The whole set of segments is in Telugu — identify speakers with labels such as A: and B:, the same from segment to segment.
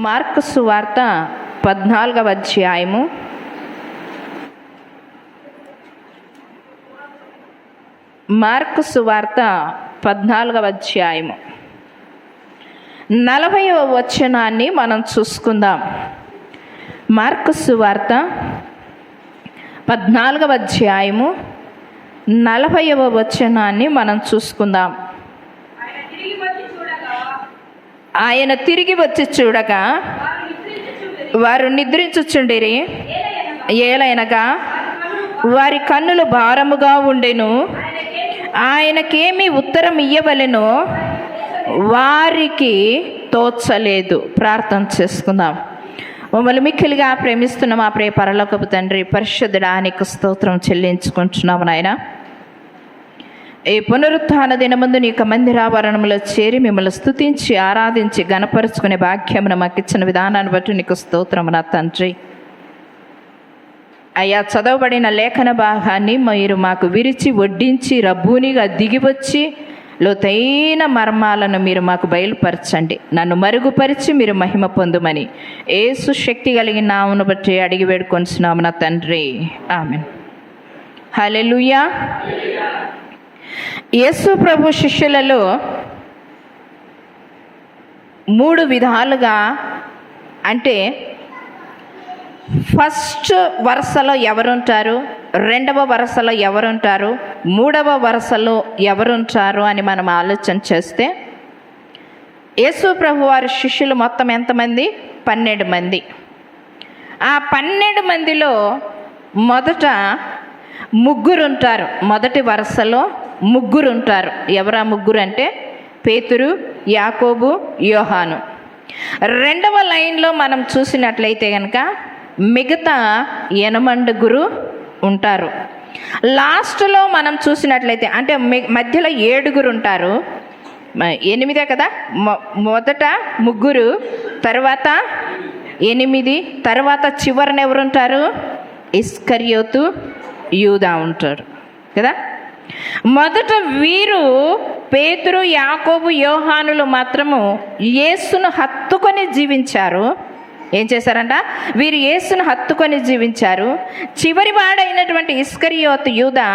A: మార్కు సువార్త 14వ అధ్యాయము 40వ వచనాన్ని మనం చూసుకుందాం. మార్కు సువార్త 14వ అధ్యాయము 40వ వచనాన్ని మనం చూసుకుందాం. ఆయన తిరిగి వచ్చి చూడగా వారు నిద్రించుచుండిరి. ఏలైనగా వారి కన్నులు భారముగా ఉండెను. ఆయనకేమి ఉత్తరం ఇయ్యవలెనో వారికి తోచలేదు. ప్రార్థన చేసుకుందాం. మమ్మల్ని మిక్కిలిగా ప్రేమిస్తున్న మా ప్రియ పరలోకపు తండ్రి, పరిశుద్ధుడానికి స్తోత్రం చెల్లించుకుంటున్నాము నాయన. ఈ పునరుత్థాన దినమందు నీ యొక్క మందిరావరణంలో చేరి మిమ్మల్ని స్తుతించి ఆరాధించి గణపరుచుకునే భాగ్యమును మాకు ఇచ్చిన విధానాన్ని బట్టి నీకు స్తోత్రము నా తండ్రి. అయ్యా, చదవబడిన లేఖన భాగాన్ని మీరు మాకు విరిచి వడ్డించి రబ్బూనిగా దిగివచ్చి లోతైన మర్మాలను మీరు మాకు బయలుపరచండి. నన్ను మరుగుపరిచి మీరు మహిమ పొందుమని యేసు శక్తి కలిగిన నామమును బట్టి అడిగి వేడుకొనిచున్నాము నా తండ్రి, ఆమేన్. హల్లెలూయా. యేసు ప్రభు శిష్యులలో 3 విధాలుగా, అంటే ఫస్ట్ వరుసలో ఎవరుంటారు, 2వ వరుసలో ఎవరుంటారు, 3వ వరుసలో ఎవరుంటారు అని మనం ఆలోచన చేస్తే, యేసు ప్రభు వారి శిష్యులు మొత్తం ఎంతమంది? 12 మంది. ఆ 12 మందిలో మొదట 3 ఉంటారు. మొదటి వరుసలో 3 ఉంటారు. ఎవరా 3 అంటే పేతురు, యాకోబు, యోహాను. 2వ లైన్లో మనం చూసినట్లయితే కనుక మిగతా 8 ఉంటారు. లాస్ట్లో మనం చూసినట్లయితే అంటే మధ్యలో 7 ఉంటారు. 8 కదా. మొదట 3, తర్వాత 8, తర్వాత చివరన ఎవరుంటారు? ఇస్కరియోతు, యూదా ఉంటారు కదా. మొదట వీరు పేతురు, యాకోబు, యోహానులు మాత్రము యేసును హత్తుకొని జీవించారు. ఏం చేశారంట? వీరు యేసును హత్తుకొని జీవించారు. చివరి వాడైనటువంటి ఇస్కరియోతు యూదా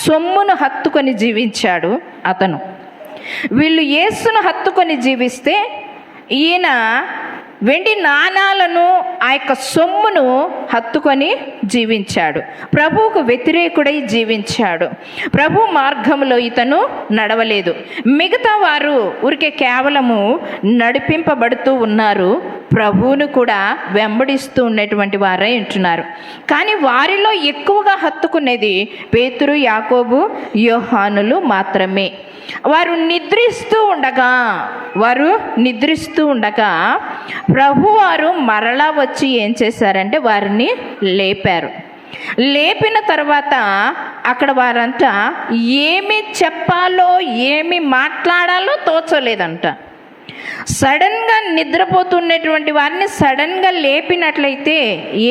A: సొమ్మును హత్తుకొని జీవించాడు. వీళ్ళు యేసును హత్తుకొని జీవిస్తే ఈయన వెండి నాణాలను, ఆ యొక్క సొమ్మును హత్తుకొని జీవించాడు. ప్రభువుకు వ్యతిరేకుడై జీవించాడు. ప్రభు మార్గంలో ఇతను నడవలేదు. మిగతా వారు ఊరికే కేవలము నడిపింపబడుతూ ఉన్నారు, ప్రభువును కూడా వెంబడిస్తూ ఉన్నటువంటి వారై ఉంటున్నారు. కానీ వారిలో ఎక్కువగా హత్తుకునేది పేతురు, యాకోబు, యోహానులు మాత్రమే. వారు నిద్రిస్తూ ఉండగా ప్రభువారు మరలా వచ్చి ఏం చేశారంటే వారిని లేపారు. లేపిన తర్వాత అక్కడ వారంతా ఏమి చెప్పాలో ఏమి మాట్లాడాలో తోచలేదంట. సడన్గా నిద్రపోతున్నటువంటి వారిని సడన్గా లేపినట్లయితే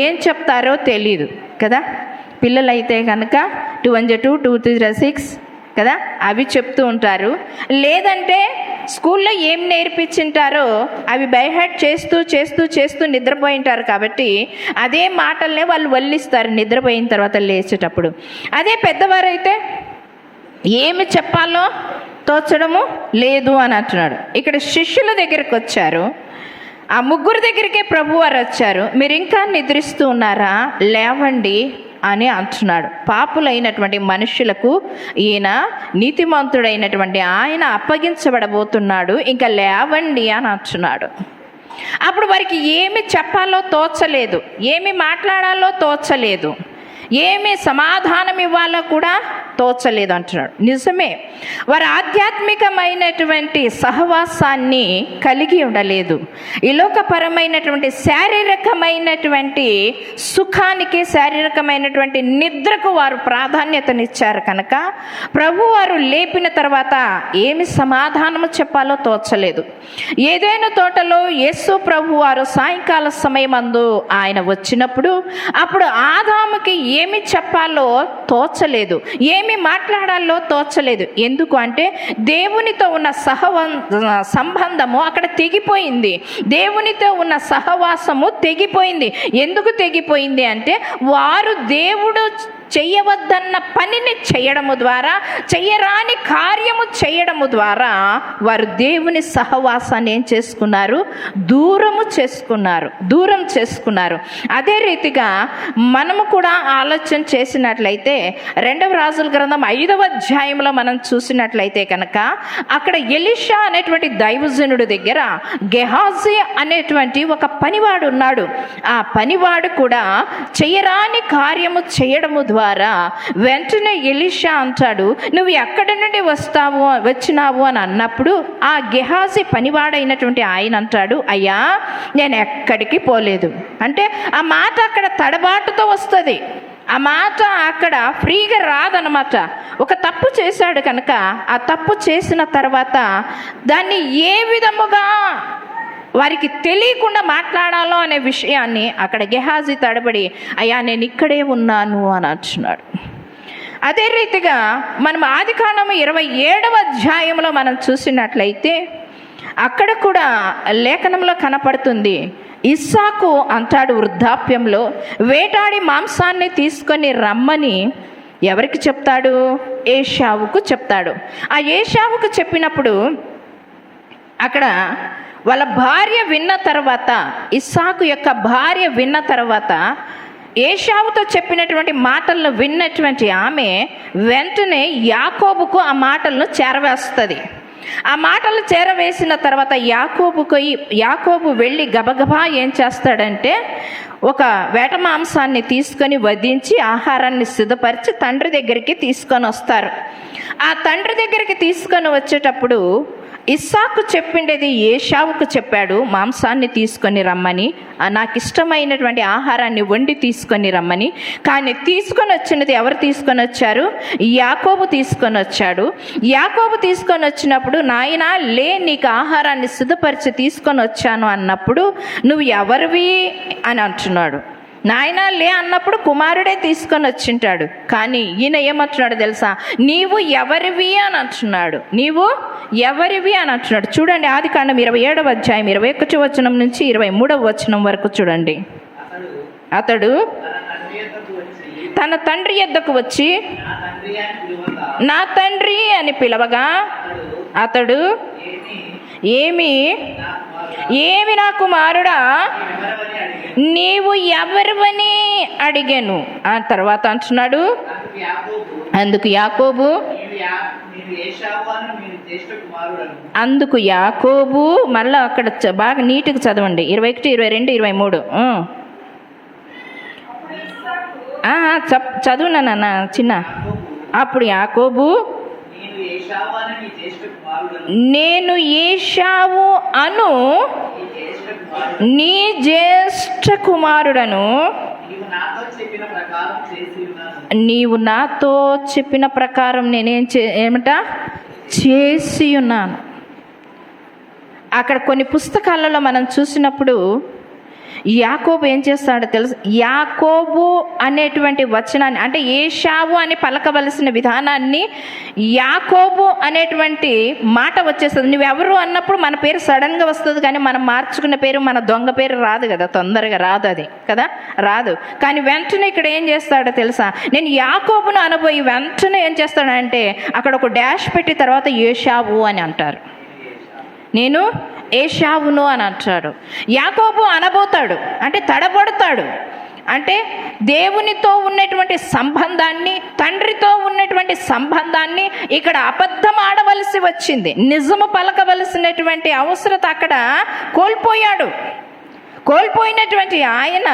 A: ఏం చెప్తారో తెలీదు కదా. పిల్లలైతే కనుక 2 1 2 2 3 6 కదా, అవి చెప్తూ ఉంటారు. లేదంటే స్కూల్లో ఏం నేర్పించింటారో అవి బైహార్ట్ చేస్తూ నిద్రపోయి ఉంటారు. కాబట్టి అదే మాటలనే వాళ్ళు వల్లిస్తారు నిద్రపోయిన తర్వాత లేచేటప్పుడు. అదే పెద్దవారైతే ఏమి చెప్పాలో తోచడము లేదు అని అంటున్నాడు. ఇక్కడ శిష్యుల దగ్గరికి వచ్చారు. ఆ 3 దగ్గరికే ప్రభువారు వచ్చారు. మీరు ఇంకా నిద్రిస్తూ ఉన్నారా? లేవండి అని అంటున్నాడు. పాపులైనటువంటి మనుషులకు ఈయన నీతిమంతుడైనటువంటి ఆయన అప్పగించబడబోతున్నాడు, ఇంకా లేవండి అని అంటున్నాడు. అప్పుడు వారికి ఏమి చెప్పాలో తోచలేదు, ఏమి మాట్లాడాలో తోచలేదు, ఏమి సమాధానం ఇవ్వాలో కూడా తోచలేదు అంటున్నాడు. నిజమే, వారు ఆధ్యాత్మికమైనటువంటి సహవాసాన్ని కలిగి ఉండలేదు. ఈ లోకపరమైనటువంటి శారీరకమైనటువంటి సుఖానికి, శారీరకమైనటువంటి నిద్రకు వారు ప్రాధాన్యతనిచ్చారు. కనుక ప్రభు వారు లేపిన తర్వాత ఏమి సమాధానము చెప్పాలో తోచలేదు. ఏదైనా తోటలో యేసు ప్రభు వారు సాయంకాల సమయమందు ఆయన వచ్చినప్పుడు అప్పుడు ఆదాముకి ఏమి చెప్పాలో తోచలేదు, ఏమి మాట్లాడాలో తోచలేదు. ఎందుకు అంటే దేవునితో ఉన్న సంబంధము అక్కడ తెగిపోయింది. దేవునితో ఉన్న సహవాసము తెగిపోయింది. ఎందుకు తెగిపోయింది అంటే వారు దేవుడు చెయ్యవద్దన్న పనిని చేయడము ద్వారా, చెయ్యరాని కార్యము చేయడము ద్వారా వారు దేవుని సహవాసాన్ని ఏం చేసుకున్నారు? దూరం చేసుకున్నారు. అదే రీతిగా మనము కూడా ఆలోచన చేసినట్లయితే 2వ రాజుల గ్రంథం 5వ అధ్యాయంలో మనం చూసినట్లయితే కనుక అక్కడ ఎలీషా అనేటువంటి దైవజనుడి దగ్గర గెహాజీ అనేటువంటి ఒక పనివాడు ఉన్నాడు. ఆ పనివాడు కూడా చెయ్యరాని కార్యము చేయడము ద్వారా వెంటనే ఎలీషా అంటాడు, నువ్వు ఎక్కడి నుండి వచ్చినావు అని అన్నప్పుడు ఆ గెహాజీ పనివాడైనటువంటి ఆయన అంటాడు, అయ్యా నేను ఎక్కడికి పోలేదు. అంటే ఆ మాట అక్కడ తడబాటుతో వస్తుంది. ఆ మాట అక్కడ ఫ్రీగా రాదనమాట. ఒక తప్పు చేశాడు కనుక ఆ తప్పు చేసిన తర్వాత దాన్ని ఏ విధముగా వారికి తెలియకుండా మాట్లాడాలో అనే విషయాన్ని అక్కడ గెహాజీ తడబడి, అయ్యా నేను ఇక్కడే ఉన్నాను అని అంటున్నాడు. అదే రీతిగా మనం ఆదికాండము 27వ అధ్యాయంలో మనం చూసినట్లయితే అక్కడ కూడా లేఖనంలో కనపడుతుంది, ఇస్సాకు అంటాడు వృద్ధాప్యంలో వేటాడి మాంసాన్ని తీసుకొని రమ్మని ఎవరికి చెప్తాడు? ఏశావుకు చెప్తాడు. ఆ ఏశావుకు చెప్పినప్పుడు అక్కడ వాళ్ళ భార్య విన్న తర్వాత, ఇస్సాకు యొక్క భార్య విన్న తర్వాత ఏశావుతో చెప్పినటువంటి మాటలను విన్నటువంటి ఆమె వెంటనే యాకోబుకు ఆ మాటలను చేరవేస్తుంది. ఆ మాటలు చేరవేసిన తర్వాత యాకోబు వెళ్ళి గబగబా ఏం చేస్తాడంటే ఒక వేట మాంసాన్ని తీసుకొని వధించి ఆహారాన్ని సిద్ధపరిచి తండ్రి దగ్గరికి తీసుకొని వస్తారు. ఆ తండ్రి దగ్గరికి తీసుకొని వచ్చేటప్పుడు ఇస్సాకు చెప్పిండేది ఏశావుకు చెప్పాడు, మాంసాన్ని తీసుకొని రమ్మని, నాకు ఇష్టమైనటువంటి ఆహారాన్ని వండి తీసుకొని రమ్మని. కానీ తీసుకొని వచ్చినది ఎవరు తీసుకొని వచ్చారు? యాకోబు తీసుకొని వచ్చాడు. యాకోబు తీసుకొని వచ్చినప్పుడు, నాయనా లే, నీకు ఆహారాన్ని సిద్ధపరిచి తీసుకొని వచ్చాను అన్నప్పుడు నువ్వు ఎవరివి అని అంటున్నాడు. నాయన లే అన్నప్పుడు కుమారుడే తీసుకొని వచ్చింటాడు. కానీ ఈయన ఏమంటున్నాడు తెలుసా? నీవు ఎవరివి అని అంటున్నాడు. నీవు ఎవరివి అని అంటున్నాడు. చూడండి ఆదికాండం 27వ అధ్యాయం 21వ వచనం నుంచి 23వ వచనం వరకు చూడండి. అతడు తన తండ్రి యొద్దకు వచ్చి నా తండ్రి అని పిలవగా అతడు ఏమి నా కుమారుడా నీవు ఎవరివని అడిగాను. ఆ తర్వాత అంటున్నాడు, అందుకు యాకోబు మళ్ళా అక్కడ బాగా నీట్గా చదవండి, 21, 22, 23. చదువునా నాన్న చిన్న. అప్పుడు యాకోబు, నేను ఏశావు అను నీ జ్యేష్ఠ కుమారుడను, నీవు నాతో చెప్పిన ప్రకారం నేనేం చేసి ఉన్నాను. అక్కడ కొన్ని పుస్తకాలలో మనం చూసినప్పుడు యాకోబు ఏం చేస్తాడో తెలుసు? యాకోబు అనేటువంటి వచనాన్ని, అంటే ఏశావు అని పలకవలసిన విధానాన్ని యాకోబు అనేటువంటి మాట వచ్చేస్తుంది. నువ్వెవరు అన్నప్పుడు మన పేరు సడన్గా వస్తుంది, కానీ మనం మార్చుకున్న పేరు మన దొంగ పేరు రాదు కదా, తొందరగా రాదు అది కదా, రాదు. కానీ వెంటనే ఇక్కడ ఏం చేస్తాడో తెలుసా? నేను యాకోబును అనబోయి వెంటనే ఏం చేస్తాడంటే అక్కడ ఒక డాష్ పెట్టి తర్వాత ఏశావు అని అంటారు. నేను ఏశావును అని అంటాడు. యాకోబు అనబోతాడు అంటే తడబడతాడు. అంటే దేవునితో ఉన్నటువంటి సంబంధాన్ని, తండ్రితో ఉన్నటువంటి సంబంధాన్ని ఇక్కడ అబద్ధం ఆడవలసి వచ్చింది. నిజము పలకవలసినటువంటి అవసరత అక్కడ కోల్పోయాడు. కోల్పోయినటువంటి ఆయన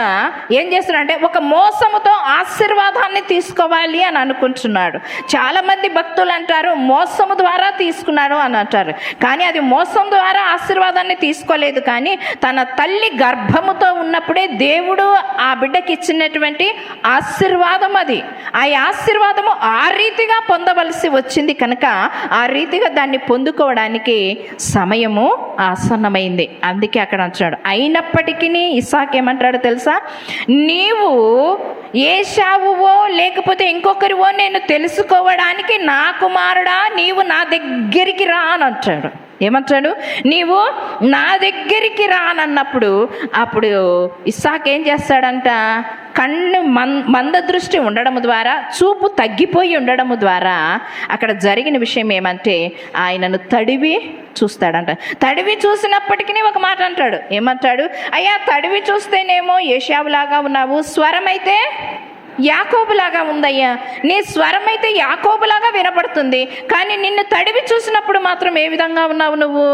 A: ఏం చేస్తున్నాడంటే ఒక మోసముతో ఆశీర్వాదాన్ని తీసుకోవాలి అని అనుకుంటున్నాడు. చాలామంది భక్తులు అంటారు మోసము ద్వారా తీసుకున్నాడు అని అంటారు. కానీ అది మోసం ద్వారా ఆశీర్వాదాన్ని తీసుకోలేదు. కానీ తన తల్లి గర్భముతో ఉన్నప్పుడే దేవుడు ఆ బిడ్డకి ఇచ్చినటువంటి ఆశీర్వాదం అది. ఆ ఆశీర్వాదము ఆ రీతిగా పొందవలసి వచ్చింది కనుక ఆ రీతిగా దాన్ని పొందుకోవడానికి సమయము ఆసన్నమైంది. అందుకే అక్కడ అంటున్నాడు. అయినప్పటికీ ఇస్సాకు ఏమంటాడు తెలుసా? నీవు ఏశావువో లేకపోతే ఇంకొకరివో నేను తెలుసుకోవడానికి నా కుమారుడా నీవు నా దగ్గరికి రా అని అంటాడు. ఏమంటాడు? నీవు నా దగ్గరికి రానన్నప్పుడు అప్పుడు ఇస్సాకు ఏం చేస్తాడంట, కన్ను మంద దృష్టి ఉండడం ద్వారా, చూపు తగ్గిపోయి ఉండడం ద్వారా అక్కడ జరిగిన విషయం ఏమంటే ఆయనను తడివి చూస్తాడంట. తడివి చూసినప్పటికీ ఒక మాట అంటాడు. ఏమంటాడు? అయ్యా తడివి చూస్తేనేమో ఏశావులాగా ఉన్నావు, స్వరం అయితే యాకోబులాగా ఉందయ్యా, నీ స్వరం అయితే యాకోబులాగా వినపడుతుంది, కానీ నిన్ను తడివి చూసినప్పుడు మాత్రం ఏ విధంగా ఉన్నావు నువ్వు?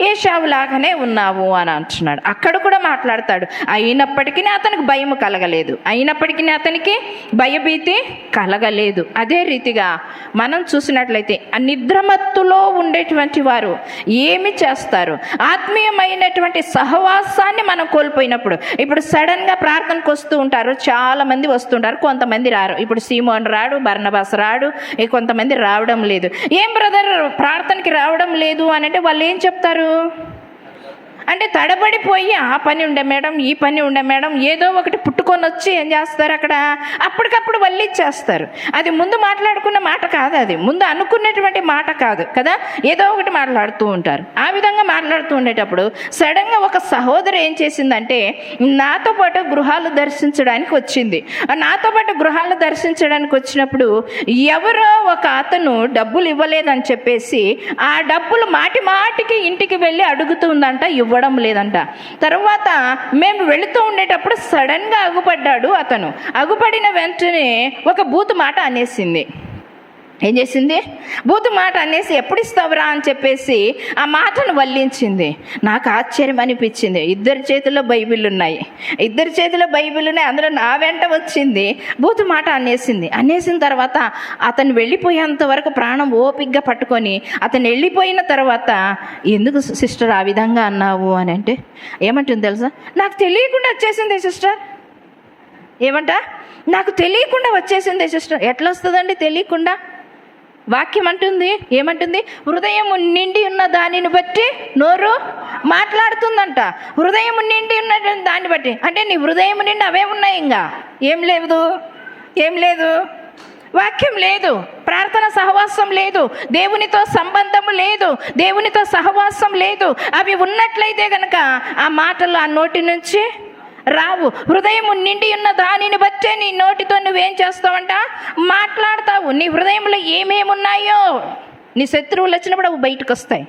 A: ఏశావులాగానే ఉన్నావు అని అంటున్నాడు. అక్కడ కూడా మాట్లాడతాడు. అయినప్పటికీ అతనికి భయం కలగలేదు, అయినప్పటికీ అతనికి భయభీతి కలగలేదు. అదే రీతిగా మనం చూసినట్లయితే ఆ నిద్రమత్తులో ఉండేటువంటి వారు ఏమి చేస్తారు? ఆత్మీయమైనటువంటి సహవాసాన్ని మనం కోల్పోయినప్పుడు, ఇప్పుడు సడన్గా ప్రార్థనకు వస్తూ ఉంటారు, చాలా మంది వస్తుంటారు, కొంతమంది రారు. ఇప్పుడు సీమోన్ రాడు, బర్నబాస్ రాడు, కొంతమంది రావడం లేదు. ఏం బ్రదర్ ప్రార్థనకి రావడం లేదు అని అంటే వాళ్ళు ఏం చెప్తారు అంటే, తడబడిపోయి ఆ పని ఉండే మేడం, ఈ పని ఉండే మేడం, ఏదో ఒకటి పుట్టుకొని వచ్చి ఏం చేస్తారు అక్కడ అప్పటికప్పుడు వల్లిచ్చేస్తారు. అది ముందు మాట్లాడుకున్న మాట కాదు, అది ముందు అనుకున్నటువంటి మాట కాదు కదా, ఏదో ఒకటి మాట్లాడుతూ ఉంటారు. ఆ విధంగా మాట్లాడుతూ ఉండేటప్పుడు సడన్గా ఒక సహోదరి ఏం చేసిందంటే నాతో పాటు గృహాలు దర్శించడానికి వచ్చింది. నాతో పాటు గృహాలు దర్శించడానికి వచ్చినప్పుడు ఎవరో ఒక అతను డబ్బులు ఇవ్వలేదని చెప్పేసి ఆ డబ్బులు మాటి మాటికి ఇంటికి వెళ్ళి అడుగుతుందంట, ఇవ్వడం లేదంట. తర్వాత మేము వెళుతూ ఉండేటప్పుడు సడన్గా అగుపడ్డాడు అతను. అగుపడిన వెంటనే ఒక బూతు మాట అనేసింది. ఏం చేసింది? బూతు మాట అనేసి ఎప్పుడు ఇస్తావురా అని చెప్పేసి ఆ మాటను వల్లించింది. నాకు ఆశ్చర్యం అనిపించింది. ఇద్దరి చేతిలో బైబిల్ ఉన్నాయి, అందులో నా వెంట వచ్చింది, బూతు మాట అనేసింది. అనేసిన తర్వాత అతను వెళ్ళిపోయేంత వరకు ప్రాణం ఓపిగ్గా పట్టుకొని అతను వెళ్ళిపోయిన తర్వాత ఎందుకు సిస్టర్ ఆ విధంగా అన్నావు అని అంటే ఏమంటుంది తెలుసా? నాకు తెలియకుండా వచ్చేసింది సిస్టర్. ఏమంట? నాకు తెలియకుండా వచ్చేసింది సిస్టర్. ఎట్లా వస్తుందండి తెలియకుండా? వాక్యం అంటుంది, ఏమంటుంది? హృదయం నిండి ఉన్న దానిని బట్టి నోరు మాట్లాడుతుందంట. హృదయం నిండి ఉన్న దాన్ని బట్టి అంటే నీ హృదయం నిండి అవే ఉన్నాయి, ఇంకా ఏం లేదు, వాక్యం లేదు, ప్రార్థన సహవాసం లేదు, దేవునితో సంబంధము లేదు, దేవునితో సహవాసం లేదు. అవి ఉన్నట్లయితే కనుక ఆ మాటలు ఆ నోటి నుంచి రావు. హృదయం నిండి ఉన్న దానిని బట్టే నీ నోటితో నువ్వేం చేస్తావంట? మాట్లాడతావు. నీ హృదయంలో ఏమేమి ఉన్నాయో నీ శత్రువులు వచ్చినప్పుడు అవి బయటకు వస్తాయి.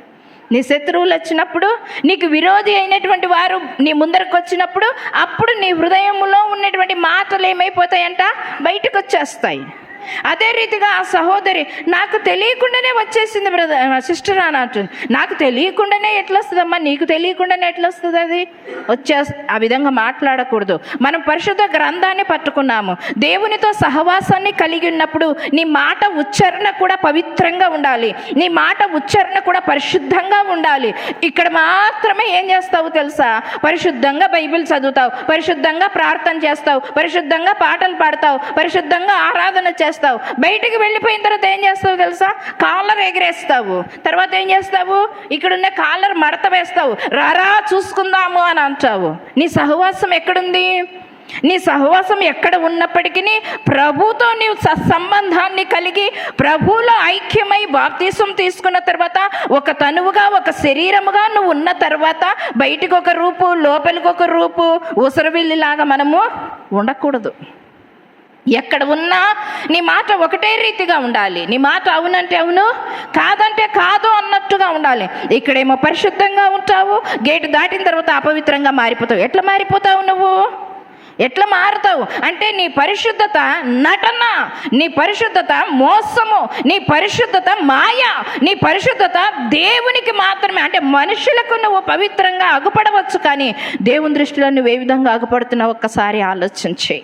A: నీ శత్రువులు వచ్చినప్పుడు, నీకు విరోధి అయినటువంటి వారు నీ ముందరకు వచ్చినప్పుడు, అప్పుడు నీ హృదయంలో ఉన్నటువంటి మాటలు ఏమైపోతాయంట? బయటకు వచ్చేస్తాయి. అదే రీతిగా ఆ సహోదరి నాకు తెలియకుండానే వచ్చేసింది బ్రదర్, సిస్టర్ అని అంటుంది. నాకు తెలియకుండానే ఎట్లా వస్తుందమ్మా? నీకు తెలియకుండానే ఎట్లా వస్తుంది? అది ఆ విధంగా మాట్లాడకూడదు. మనం పరిశుద్ధ గ్రంథాన్ని పట్టుకున్నాము, దేవునితో సహవాసాన్ని కలిగి ఉన్నప్పుడు నీ మాట ఉచ్చారణ కూడా పవిత్రంగా ఉండాలి, నీ మాట ఉచ్చారణ కూడా పరిశుద్ధంగా ఉండాలి. ఇక్కడ మాత్రమే ఏం చేస్తావు తెలుసా? పరిశుద్ధంగా బైబిల్ చదువుతావు, పరిశుద్ధంగా ప్రార్థన చేస్తావు, పరిశుద్ధంగా పాటలు పాడతావు, పరిశుద్ధంగా ఆరాధన చేస్తావు. బయటికి వెళ్ళిపోయిన తర్వాత ఏం చేస్తావు తెలుసా? కాలర్ ఎగిరేస్తావు. తర్వాత ఏం చేస్తావు? ఇక్కడున్న కాలర్ మడత వేస్తావు, రారా చూసుకుందాము అని అంటావు. నీ సహవాసం ఎక్కడుంది? నీ సహవాసం ఎక్కడ ఉన్నప్పటికీ ప్రభుతో నీవు సత్సంబంధాన్ని కలిగి ప్రభువులో ఐక్యమై బాప్తీసం తీసుకున్న తర్వాత ఒక తనువుగా, ఒక శరీరముగా నువ్వు ఉన్న తర్వాత బయటికి ఒక రూపు, లోపలికి ఒక రూపు, ఉసరవిల్లిలాగా మనము ఉండకూడదు. ఎక్కడ ఉన్నా నీ మాట ఒకటే రీతిగా ఉండాలి. నీ మాట అవునంటే అవును, కాదంటే కాదు అన్నట్టుగా ఉండాలి. ఇక్కడేమో పరిశుద్ధంగా ఉంటావు, గేటు దాటిన తర్వాత అపవిత్రంగా మారిపోతావు. ఎట్లా మారిపోతావు నువ్వు? ఎట్లా మారుతావు అంటే నీ పరిశుద్ధత నటన, నీ పరిశుద్ధత మోసము, నీ పరిశుద్ధత మాయ, నీ పరిశుద్ధత దేవునికి మాత్రమే. అంటే మనుషులకు నువ్వు పవిత్రంగా అగుపడవచ్చు, కానీ దేవుని దృష్టిలో నువ్వు ఏ విధంగా అగుపడుతున్నావు ఒక్కసారి ఆలోచించి.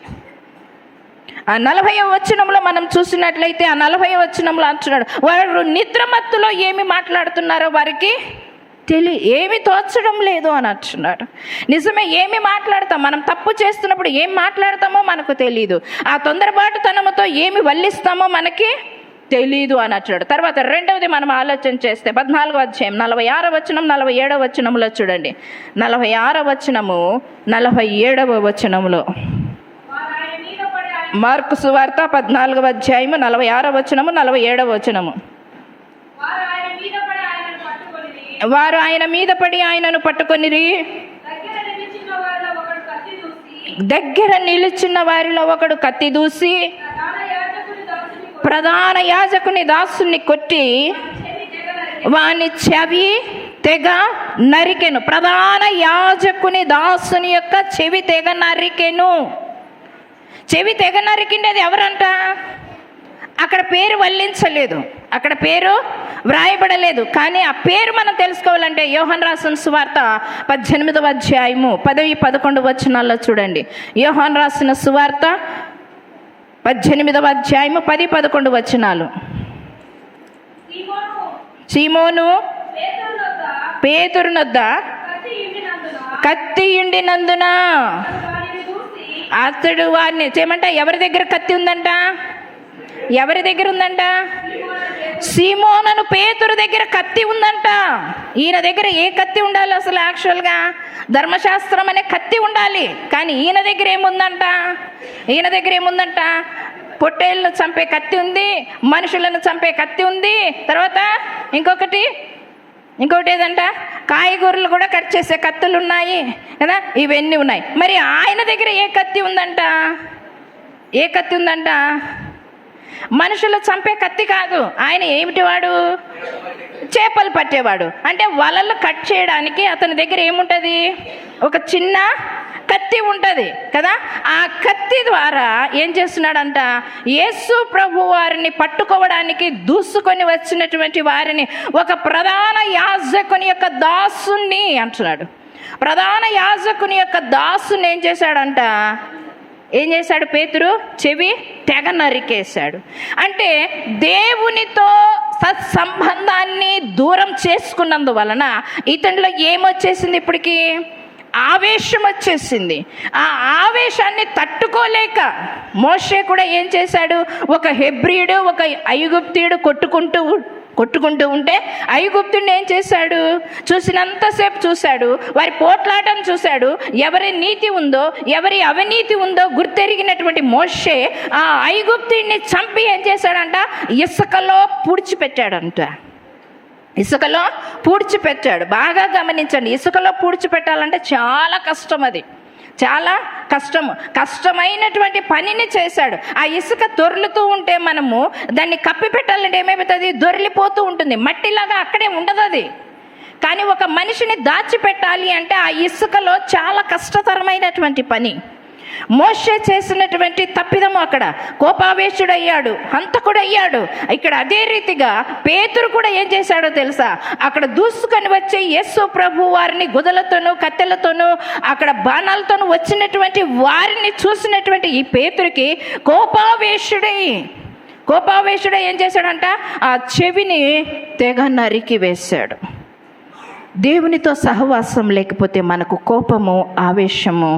A: ఆ 40వ వచనంలో మనం చూసినట్లయితే, ఆ 40వ వచనంలో అంటున్నాడు, వారు నిద్రమత్తులో ఏమి మాట్లాడుతున్నారో వారికి ఏమి తోచడం లేదు అని అంటున్నాడు. నిజమే, ఏమి మాట్లాడతాం మనం? తప్పు చేస్తున్నప్పుడు ఏం మాట్లాడతామో మనకు తెలియదు. ఆ తొందరపాటుతనముతో ఏమి వల్లిస్తామో మనకి తెలీదు అని అంటున్నాడు. తర్వాత రెండవది మనం ఆలోచన చేస్తే 14వ అధ్యాయం 46వ వచనం 47వ వచనంలో చూడండి. 46వ వచనము 47వ వచనంలో మార్కు సువార్త 14వ అధ్యాయము 46వ వచనము 47వ వచనము. వారు ఆయన మీద పడి ఆయనను పట్టుకొనిరి. దగ్గర నిలుచున్న వారిలో ఒకడు కత్తి దూసి ప్రధాన యాజకుని దాసుని కొట్టి వాని చెవి తెగ నరికెను. ప్రధాన యాజకుని దాసుని యొక్క చెవి తెగ నరికెను. చెవి తెగ నరికిండేది ఎవరంట? అక్కడ పేరు వల్లించలేదు, అక్కడ పేరు వ్రాయబడలేదు. కానీ ఆ పేరు మనం తెలుసుకోవాలంటే యోహాను రాసిన సువార్త 18వ అధ్యాయము 10-11 వచనాల్లో చూడండి. యోహాను రాసిన సువార్త 18వ అధ్యాయము 10-11 వచనాలు. సీమోను పేతురునొద్ద కత్తి ఉండినందున అతడు వారిని చేయమంట. ఎవరి దగ్గర కత్తి ఉందంట? ఎవరి దగ్గర ఉందంట? సీమోను పేతురు దగ్గర కత్తి ఉందంట. ఈయన దగ్గర ఏ కత్తి ఉండాలి అసలు? యాక్చువల్గా ధర్మశాస్త్రం అనే కత్తి ఉండాలి. కానీ ఈయన దగ్గర ఏముందంట? ఈయన దగ్గర ఏముందంట? పొట్టేళ్ళను చంపే కత్తి ఉంది, మనుషులను చంపే కత్తి ఉంది, తర్వాత ఇంకొకటి ఏదంట? కాయగూరలు కూడా కట్ చేసే కత్తులు ఉన్నాయి కదా, ఇవన్నీ ఉన్నాయి. మరి ఆయన దగ్గర ఏ కత్తి ఉందంట? ఏ కత్తి ఉందంట? మనుషులు చంపే కత్తి కాదు. ఆయన ఏమిటివాడు? చేపలు పట్టేవాడు. అంటే వలలు కట్ చేయడానికి అతని దగ్గర ఏముంటుంది? ఒక చిన్న కత్తి ఉంటుంది కదా. ఆ కత్తి ద్వారా ఏం చేస్తున్నాడంట? యేసు ప్రభు వారిని పట్టుకోవడానికి దూసుకొని వచ్చినటువంటి వారిని, ఒక ప్రధాన యాజకుని యొక్క దాసుని అంటున్నాడు. ప్రధాన యాజకుని యొక్క దాసుని ఏం చేశాడంట? ఏం చేశాడు? పేతురు చెవి తెగ నరికేశాడు. అంటే దేవునితో సత్సంబంధాన్ని దూరం చేసుకున్నందువలన ఇతనిలో ఏమొచ్చేసింది? ఇప్పటికీ ఆవేశం వచ్చేసింది. ఆ ఆవేశాన్ని తట్టుకోలేక మోషే కూడా ఏం చేశాడు? ఒక హెబ్రీయుడు ఒక ఐగుప్తీయుడు కొట్టుకుంటూ ఉంటే ఐగుప్తుడిని ఏం చేశాడు? చూసినంతసేపు చూశాడు, వారి పోట్లాటను చూశాడు. ఎవరి నీతి ఉందో ఎవరి అవినీతి ఉందో గుర్తెరిగినటువంటి మోషే ఆ ఐగుప్తుడిని చంపి ఏం చేశాడంట? ఇసుకలో పూడ్చిపెట్టాడంట. ఇసుకలో పూడ్చిపెట్టాడు. బాగా గమనించండి, ఇసుకలో పూడ్చిపెట్టాలంటే చాలా కష్టం. అది చాలా కష్టమైనటువంటి పనిని చేశాడు. ఆ ఇసుక దొర్లుతూ ఉంటే మనము దాన్ని కప్పి పెట్టాలంటే ఏమైపోతుంది? దొర్లిపోతూ ఉంటుంది, మట్టిలాగా అక్కడే ఉండదు అది. కానీ ఒక మనిషిని దాచిపెట్టాలి అంటే ఆ ఇసుకలో చాలా కష్టతరమైనటువంటి పని. మోషే చేసినటువంటి తప్పిదము అక్కడ కోపావేశుడయ్యాడు, హంతకుడయ్యాడు. ఇక్కడ అదే రీతిగా పేతురు కూడా ఏం చేశాడో తెలుసా? అక్కడ దూసుకొని వచ్చి యేసు ప్రభు వారిని గుదలతోనూ కత్తెలతోనూ అక్కడ బాణాలతోనూ వచ్చినటువంటి వారిని చూసినటువంటి ఈ పేతురికి కోపావేశుడై ఏం చేశాడంట? ఆ చెవిని తెగ నరికి వేశాడు. దేవునితో సహవాసం లేకపోతే మనకు కోపము ఆవేశము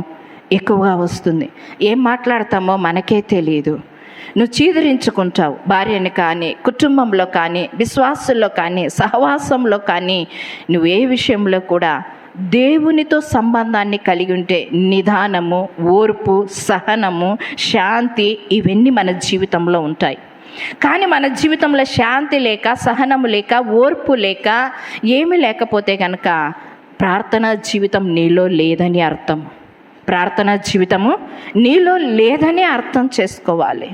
A: ఎక్కువగా వస్తుంది. ఏం మాట్లాడతామో మనకే తెలియదు. నువ్వు చీదరించుకుంటావు. భార్యని కానీ, కుటుంబంలో కానీ, విశ్వాసుల్లో కానీ, సహవాసంలో కానీ, నువ్వు ఏ విషయంలో కూడా దేవునితో సంబంధాన్ని కలిగి ఉంటే నిదానము, ఓర్పు, సహనము, శాంతి ఇవన్నీ మన జీవితంలో ఉంటాయి. కానీ మన జీవితంలో శాంతి లేక, సహనము లేక, ఓర్పు లేక, ఏమీ లేకపోతే కనుక ప్రార్థనా జీవితం నీలో లేదని అర్థం. ప్రార్థనా జీవితము నీలో లేదని అర్థం చేసుకోవాలి.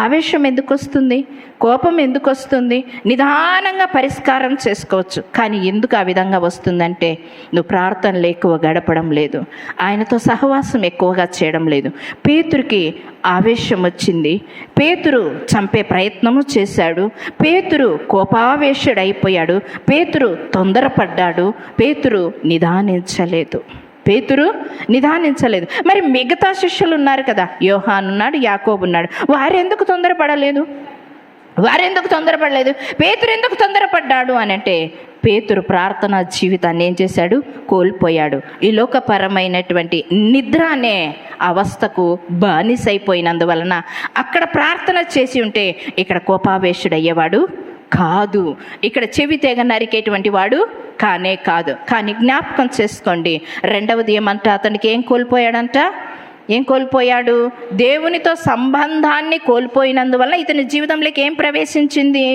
A: ఆవేశం ఎందుకు వస్తుంది? కోపం ఎందుకు వస్తుంది? నిదానంగా పరిష్కారం చేసుకోవచ్చు. కానీ ఎందుకు ఆ విధంగా వస్తుందంటే నువ్వు ప్రార్థనలు ఎక్కువ గడపడం లేదు, ఆయనతో సహవాసం ఎక్కువగా చేయడం లేదు. పేతురుకి ఆవేశం వచ్చింది. పేతురు చంపే ప్రయత్నము చేశాడు. పేతురు కోపావేశుడైపోయాడు. పేతురు తొందరపడ్డాడు. పేతురు నిదానించలేదు. మరి మిగతా శిష్యులు ఉన్నారు కదా, యోహాను ఉన్నాడు, యాకోబు ఉన్నాడు. వారెందుకు తొందరపడలేదు? పేతురు ఎందుకు తొందరపడ్డాడు అని అంటే, పేతురు ప్రార్థనా జీవితాన్ని ఏం చేశాడు? కోల్పోయాడు. ఈ లోకపరమైనటువంటి నిద్ర అనే అవస్థకు బానిసైపోయినందువలన అక్కడ ప్రార్థన చేసి ఉంటే ఇక్కడ కోపావేశుడయ్యేవాడు కాదు, ఇక్కడ చెవి తెగ నరికేటువంటి వాడు కానే కాదు. కానీ జ్ఞాపకం చేసుకోండి, రెండవది ఏమంట? అతనికి ఏం కోల్పోయాడంట? ఏం కోల్పోయాడు? దేవునితో సంబంధాన్ని కోల్పోయినందువల్ల ఇతని జీవితంలోకి ఏం ప్రవేశించింది?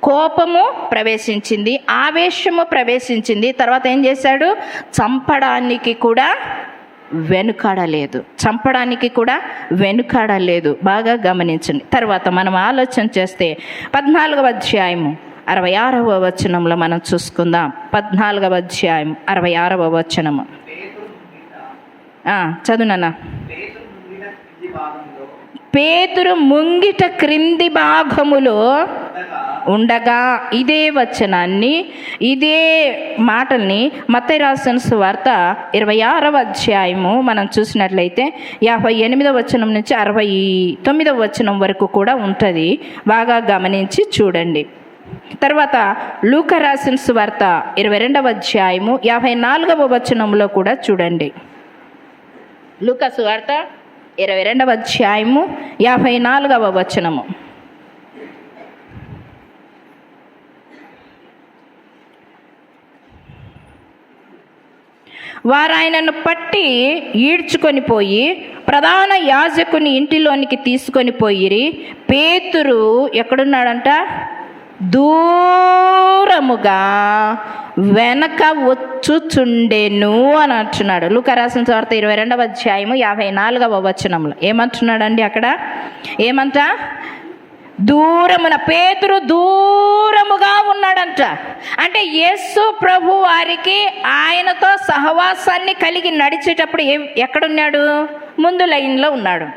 A: కోపము ప్రవేశించింది, ఆవేశము ప్రవేశించింది. తర్వాత ఏం చేశాడు? చంపడానికి కూడా వెనుకాడలేదు. బాగా గమనించండి. తర్వాత మనం ఆలోచన చేస్తే 14వ అధ్యాయము 66వ వచనంలో మనం చూసుకుందాం. 14వ అధ్యాయం 66వ వచనము. చదువునన్నా. పేతురు ముంగిట క్రింది భాగములో ఉండగా, ఇదే వచనాన్ని, ఇదే మాటల్ని మత్తయి రాసిన సువార్త 26వ అధ్యాయము మనం చూసినట్లయితే 58వ వచనం నుంచి 69వ వచనం వరకు కూడా ఉంటుంది. బాగా గమనించి చూడండి. తర్వాత లూకా రాసిన సువార్త 22వ అధ్యాయము 54వ వచనంలో కూడా చూడండి. లూకా సువార్త 22వ అధ్యాయము 54వ వచనము. వారు ఆయనను పట్టి ఈడ్చుకొని పోయి ప్రధాన యాజకుని ఇంటిలోనికి తీసుకొని పోయిరి. పేతురు ఎక్కడున్నాడంట? దూరముగా వెనక వచ్చుచుండెను అని అంటున్నాడు. లూకా రాసిన సువార్త 22వ అధ్యాయము 54వ వచనంలో ఏమంటున్నాడండి? అక్కడ ఏమంట? దూరమున, పేతురు దూరముగా ఉన్నాడంట. అంటే యేసు ప్రభు వారికి ఆయనతో సహవాసాన్ని కలిగి నడిచేటప్పుడు ఎక్కడున్నాడు? ముందు లైన్లో ఉన్నాడు.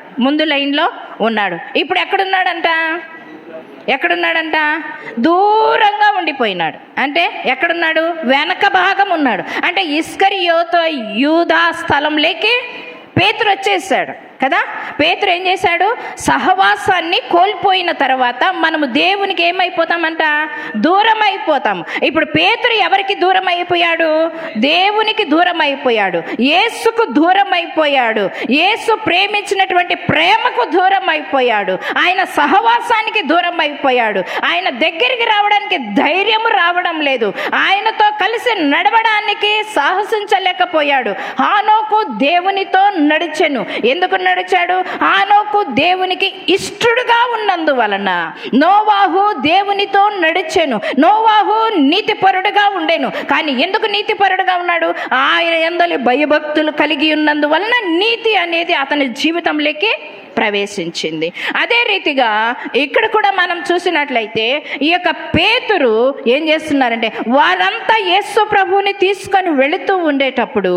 A: ఇప్పుడు ఎక్కడున్నాడంట? దూరంగా ఉండిపోయినాడు. అంటే ఎక్కడున్నాడు? వెనక భాగం ఉన్నాడు. అంటే ఇస్కరియోతు యూదా స్థలంలోకి పేతురు వచ్చేసాడు కదా. పేతురు ఏం చేశాడు? సహవాసాన్ని కోల్పోయిన తర్వాత మనము దేవునికి ఏమైపోతామంట? దూరం అయిపోతాం. ఇప్పుడు పేతురు ఎవరికి దూరం అయిపోయాడు? దేవునికి దూరం అయిపోయాడు, యేసుకు దూరం అయిపోయాడు, యేసు ప్రేమించినటువంటి ప్రేమకు దూరం అయిపోయాడు, ఆయన సహవాసానికి దూరం అయిపోయాడు, ఆయన దగ్గరికి రావడానికి ధైర్యము రావడం లేదు, ఆయనతో కలిసి నడవడానికి సాహసించలేకపోయాడు. హానోకు దేవునితో నడిచెను. ఎందుకు నడిచాడు? హానోకు దేవునికి ఇష్టడుగా ఉన్నందువలన. నోవాహు దేవునితో నడిచెను. నోవాహు నీతిపరుడుగా ఉండేను. కానీ ఎందుకు నీతిపరుడుగా ఉన్నాడు? ఆయన యందలి భయభక్తులు కలిగి ఉన్నందువలన నీతి అనేది అతని జీవితంలోకి ప్రవేశించింది. అదే రీతిగా ఇక్కడ కూడా మనం చూసినట్లయితే ఈ యొక్క పేతురు ఏం చేస్తున్నారంటే, వారంతా యేసు ప్రభువుని తీసుకొని వెళుతూ ఉండేటప్పుడు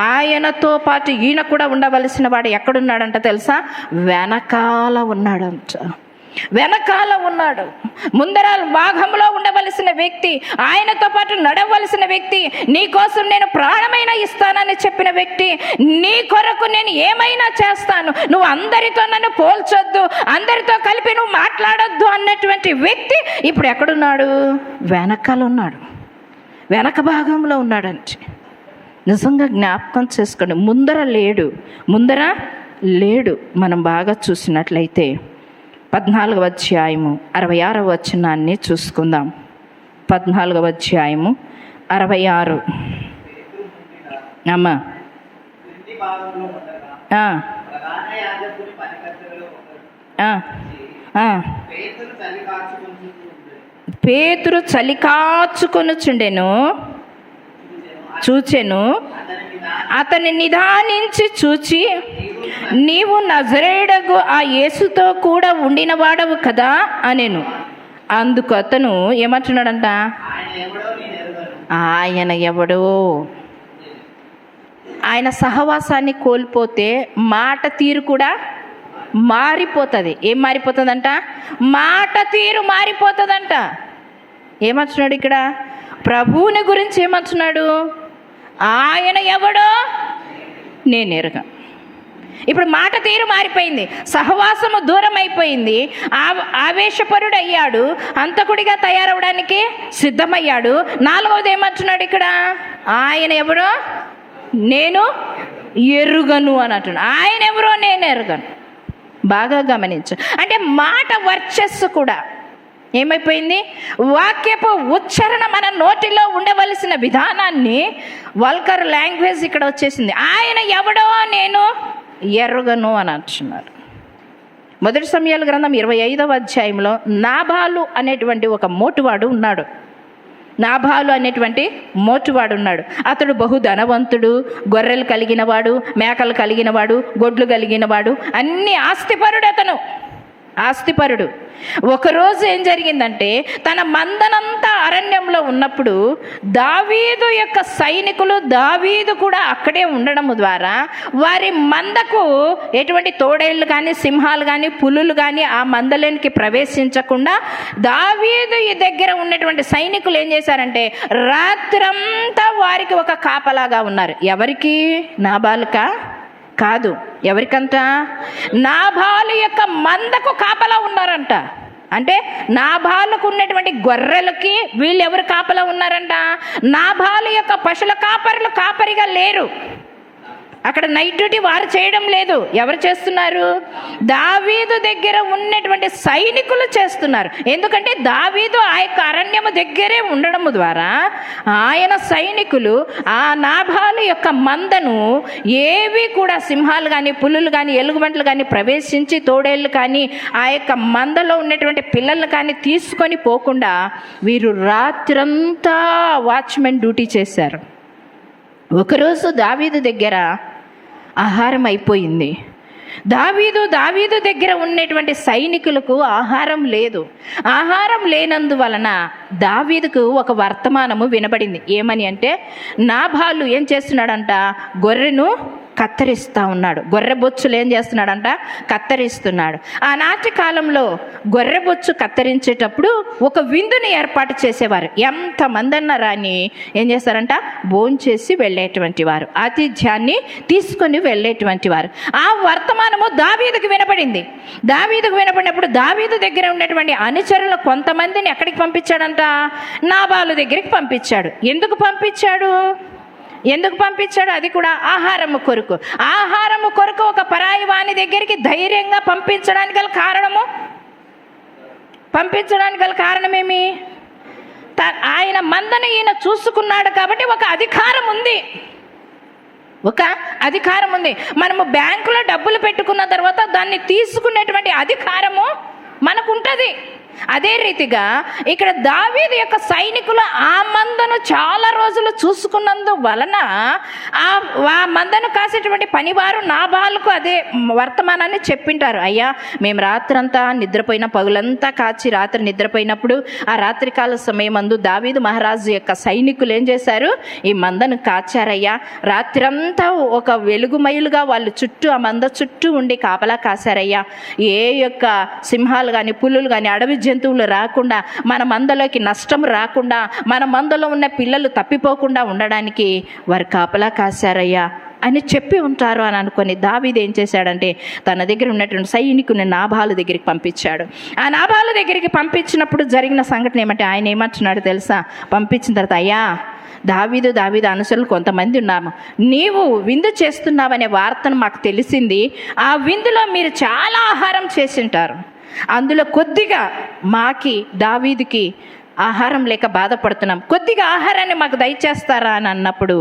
A: ఆయనతో పాటు ఈయన కూడా ఉండవలసిన వాడు ఎక్కడున్నాడంట తెలుసా? వెనకాల ఉన్నాడు. ముందర భాగంలో ఉండవలసిన వ్యక్తి, ఆయనతో పాటు నడవలసిన వ్యక్తి, నీ కోసం నేను ప్రాణమైనా ఇస్తానని చెప్పిన వ్యక్తి, నీ కొరకు నేను ఏమైనా చేస్తాను, నువ్వు అందరితో నన్ను పోల్చొద్దు, అందరితో కలిపి నువ్వు మాట్లాడొద్దు అన్నటువంటి వ్యక్తి ఇప్పుడు ఎక్కడున్నాడు? వెనక భాగంలో ఉన్నాడంటే నిజంగా జ్ఞాపకం చేసుకోండి. ముందర లేడు. మనం బాగా చూసినట్లయితే 14వ అధ్యాయము 66వ వచనాన్ని చూసుకుందాం. 14వ అధ్యాయము 66. అమ్మా పేతురు చలి కాచుకొనుచుండెను. చూచెను. అతన్ని నిదానించి చూచి, నీవు నజరేయుడగు ఆ యేసుతో కూడా ఉండిన వాడవు కదా అనెను. అందుకు అతను ఏమంటున్నాడంట? ఆయన ఎవడో. ఆయన సహవాసాన్ని కోల్పోతే మాట తీరు కూడా మారిపోతుంది. ఏం మారిపోతుందంట? మాట తీరు మారిపోతుందంట. ఏమంటున్నాడు ఇక్కడ? ప్రభువుని గురించి ఏమంటున్నాడు? ఆయన ఎవడో నేను ఎరుగను. ఇప్పుడు మాట తీరు మారిపోయింది, సహవాసము దూరం అయిపోయింది, ఆవేశపరుడు అయ్యాడు, హంతకుడిగా తయారవడానికి సిద్ధమయ్యాడు. 4వది ఏమంటున్నాడు ఇక్కడ? ఆయన ఎవరో నేను ఎరుగను అని అంటున్నాడు. ఆయన ఎవరో నేను ఎరుగను. బాగా గమనించు. అంటే మాట వర్చస్సు కూడా ఏమైపోయింది? వాక్యపు ఉచ్చారణ మన నోటిలో ఉండవలసిన విధానాన్ని వల్గర్ లాంగ్వేజ్ ఇక్కడ వచ్చేసింది. ఆయన ఎవడో నేను ఎరుగను అని అంటున్నారు. మొదటి సమయాల గ్రంథం 25వ అధ్యాయంలో నాబాలు అనేటువంటి ఒక మోటువాడు ఉన్నాడు. నాబాలు అనేటువంటి మోటువాడు ఉన్నాడు. అతడు బహు ధనవంతుడు, గొర్రెలు కలిగినవాడు, మేకలు కలిగినవాడు, గొడ్లు కలిగినవాడు, అన్ని ఆస్తిపరుడు. అతను ఆస్తిపరుడు. ఒకరోజు ఏం జరిగిందంటే, తన మందనంతా అరణ్యంలో ఉన్నప్పుడు దావీదు యొక్క సైనికులు, దావీదు కూడా అక్కడే ఉండడం ద్వారా వారి మందకు ఎటువంటి తోడేళ్ళు కానీ, సింహాలు కానీ, పులులు కానీ ఆ మందలోనికి ప్రవేశించకుండా దావీదు ఈ దగ్గర ఉన్నటువంటి సైనికులు ఏం చేశారంటే, రాత్రంతా వారికి ఒక కాపలాగా ఉన్నారు. ఎవరికి? నాబాలుకా? కాదు. ఎవరికంట? నాబాలు యొక్క మందకు కాపలా ఉన్నారంట. అంటే నాబాలుకు ఉన్నటువంటి గొర్రెలకి వీళ్ళు ఎవరు కాపలా ఉన్నారంట? నాబాలు యొక్క పశువుల కాపరులు కాపరిగా లేరు. అక్కడ నైట్ డ్యూటీ వారు చేయడం లేదు. ఎవరు చేస్తున్నారు? దావీదు దగ్గర ఉన్నటువంటి సైనికులు చేస్తున్నారు. ఎందుకంటే దావీదు ఆ యొక్క అరణ్యము దగ్గరే ఉండడం ద్వారా ఆయన సైనికులు ఆ నాబాలు యొక్క మందను ఏవి కూడా సింహాలు కానీ, పులులు కానీ, ఎలుగుబంట్లు కానీ ప్రవేశించి, తోడేళ్ళు కానీ ఆ యొక్క మందలో ఉన్నటువంటి పిల్లలు కానీ తీసుకొని పోకుండా వీరు రాత్రంతా వాచ్మెన్ డ్యూటీ చేశారు. ఒకరోజు దావీదు దగ్గర ఆహారం అయిపోయింది. దావీదు దగ్గర ఉన్నటువంటి సైనికులకు ఆహారం లేదు. ఆహారం లేనందువలన దావీదుకు ఒక వర్తమానము వినబడింది. ఏమని అంటే, నాబాలు ఏం చేస్తున్నాడంట? గొర్రెను కత్తిరిస్తూ ఉన్నాడు. గొర్రెబొచ్చులు ఏం చేస్తున్నాడంట? కత్తిరిస్తున్నాడు. ఆనాటి కాలంలో గొర్రెబొచ్చు కత్తిరించేటప్పుడు ఒక విందుని ఏర్పాటు చేసేవారు. ఎంతమంది అన్నారని ఏం చేస్తారంట? భోంచేసి వెళ్ళేటువంటి వారు, ఆతిథ్యాన్ని తీసుకొని వెళ్ళేటువంటి వారు. ఆ వర్తమానము దావీదుకు వినపడింది. దావీదుకు వినపడినప్పుడు దావీదు దగ్గర ఉన్నటువంటి అనుచరులు కొంతమందిని ఎక్కడికి పంపించాడంట? నాబాలు దగ్గరికి పంపించాడు. ఎందుకు పంపించాడు? అది కూడా ఆహారము కొరకు. ఆహారము కొరకు ఒక పరాయి వాని దగ్గరికి ధైర్యంగా పంపించడానికి గల కారణమేమి? ఆయన మందను ఈయన చూసుకున్నాడు కాబట్టి ఒక అధికారం ఉంది. మనము బ్యాంకులో డబ్బులు పెట్టుకున్న తర్వాత దాన్ని తీసుకునేటువంటి అధికారము మనకుంటుంది. అదే రీతిగా ఇక్కడ దావీదు యొక్క సైనికులు ఆ మందను చాలా రోజులు చూసుకున్నందు వలన ఆ మందను కాసేటువంటి పనివారు నాబాలుకు అదే వర్తమానాన్ని చెప్పింటారు. అయ్యా, మేము రాత్రంతా నిద్రపోయిన, పగులంతా కాచి రాత్రి నిద్రపోయినప్పుడు ఆ రాత్రికాల సమయమందు దావీదు మహారాజు యొక్క సైనికులు ఏం చేశారు? ఈ మందను కాచారయ్యా. రాత్రంతా ఒక వెలుగుమయులుగా వాళ్ళు చుట్టూ, ఆ మంద చుట్టూ ఉండి కాపలా కాశారయ్యా. ఏ యొక్క సింహాలు కానీ, పులులు కానీ, అడవి జంతువులు రాకుండా, మన మందలోకి నష్టం రాకుండా, మన మందలో ఉన్న పిల్లలు తప్పిపోకుండా ఉండడానికి వారు కాపలా కాశారయ్యా అని చెప్పి ఉంటారు అని అనుకొని దావీదు ఏం చేశాడంటే, తన దగ్గర ఉన్నటువంటి సైనికుని నాబాలు దగ్గరికి పంపించాడు. ఆ నాబాలు దగ్గరికి పంపించినప్పుడు జరిగిన సంఘటన ఏమంటే, ఆయన ఏమంటున్నాడు తెలుసా? పంపించిన తర్వాత, అయ్యా, దావీదు అనుసరులు కొంతమంది ఉన్నాము, నీవు విందు చేస్తున్నావనే వార్తను మాకు తెలిసింది. ఆ విందులో మీరు చాలా ఆహారం చేసి ఉంటారు. అందులో కొద్దిగా మాకి, దావీదుకి ఆహారం లేక బాధపడుతున్నాం, కొద్దిగా ఆహారాన్ని మాకు దయచేస్తారా అని అన్నప్పుడు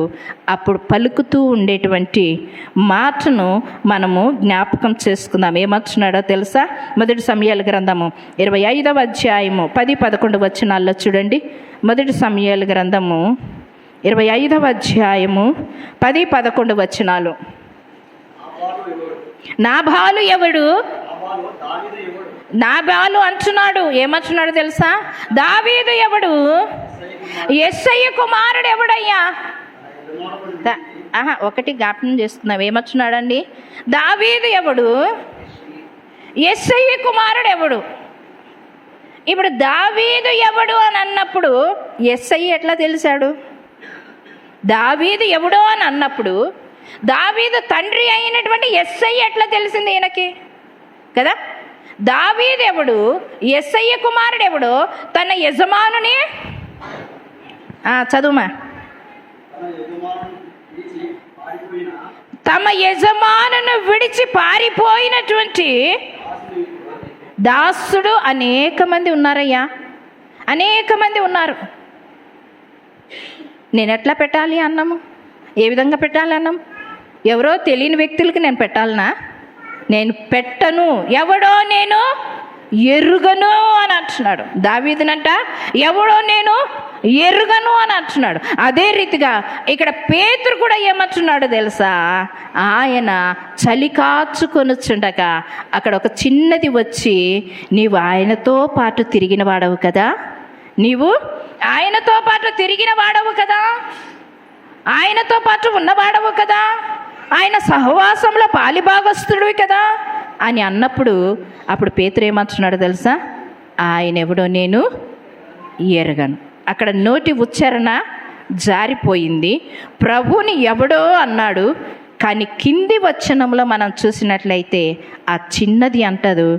A: అప్పుడు పలుకుతూ ఉండేటువంటి మాటను మనము జ్ఞాపకం చేసుకుందాం. ఏమంటున్నాడో తెలుసా? మొదటి సమయాల గ్రంథము 25వ అధ్యాయము 10-11 వచనాల్లో చూడండి. మొదటి సమయాల గ్రంథము 25వ అధ్యాయము 10-11 వచనాలు. నాబాలు ఎవడు? నాబాలు అంటున్నాడు. ఏమంటున్నాడు తెలుసా? దావీదు ఎవడు? యెష్షయి కుమారుడు ఎవడయ్యా? ఒకటి జ్ఞాపకం చేస్తున్నావు. ఏమంటున్నాడండి? దావీదు ఎవడు? యెష్షయి కుమారుడు ఎవడు? ఇప్పుడు దావీదు ఎవడు అని అన్నప్పుడు యెష్షయి ఎట్లా తెలిసాడు? దావీదు ఎవడో అని అన్నప్పుడు దావీదు తండ్రి అయినటువంటి యెష్షయి ఎట్లా తెలిసింది ఈయనకి కదా? దావీదు ఎవడు? యెష్షయి కుమారుడు ఎవడు? తన యజమానుని చదువుమా. తమ యజమానును విడిచి పారిపోయినటువంటి దాసుడు అనేక మంది ఉన్నారయ్యా, అనేక మంది ఉన్నారు. నేను ఎట్లా పెట్టాలి అన్నము? ఏ విధంగా పెట్టాలి అన్నం? ఎవరో తెలియని వ్యక్తులకి నేను పెట్టాలనా? నేను పెట్టను. ఎవడో నేను ఎరుగను అని అంటున్నాడు దావీదునంట. ఎవడో నేను ఎరుగను అని అంటున్నాడు. అదే రీతిగా ఇక్కడ పేతురు కూడా ఏమంటున్నాడు తెలుసా? ఆయన చలి కాచుకొనుచుండగా అక్కడ ఒక చిన్నది వచ్చి, నీవు ఆయనతో పాటు తిరిగిన వాడవు కదా, నీవు ఆయనతో పాటు తిరిగిన వాడవు కదా, ఆయనతో పాటు ఉన్నవాడవు కదా, ఆయన సహవాసంలో పాలిభాగస్తుడివి కదా అని అన్నప్పుడు అప్పుడు పేతురు ఏమంటున్నాడు తెలుసా? ఆయన ఎవడో నేను ఎరగను. అక్కడ నోటి ఉచ్చారణ జారిపోయింది. ప్రభుని ఎవడో అన్నాడు, కానీ కింది వచనంలో మనం చూసినట్లయితే ఆ చిన్నది అంటదు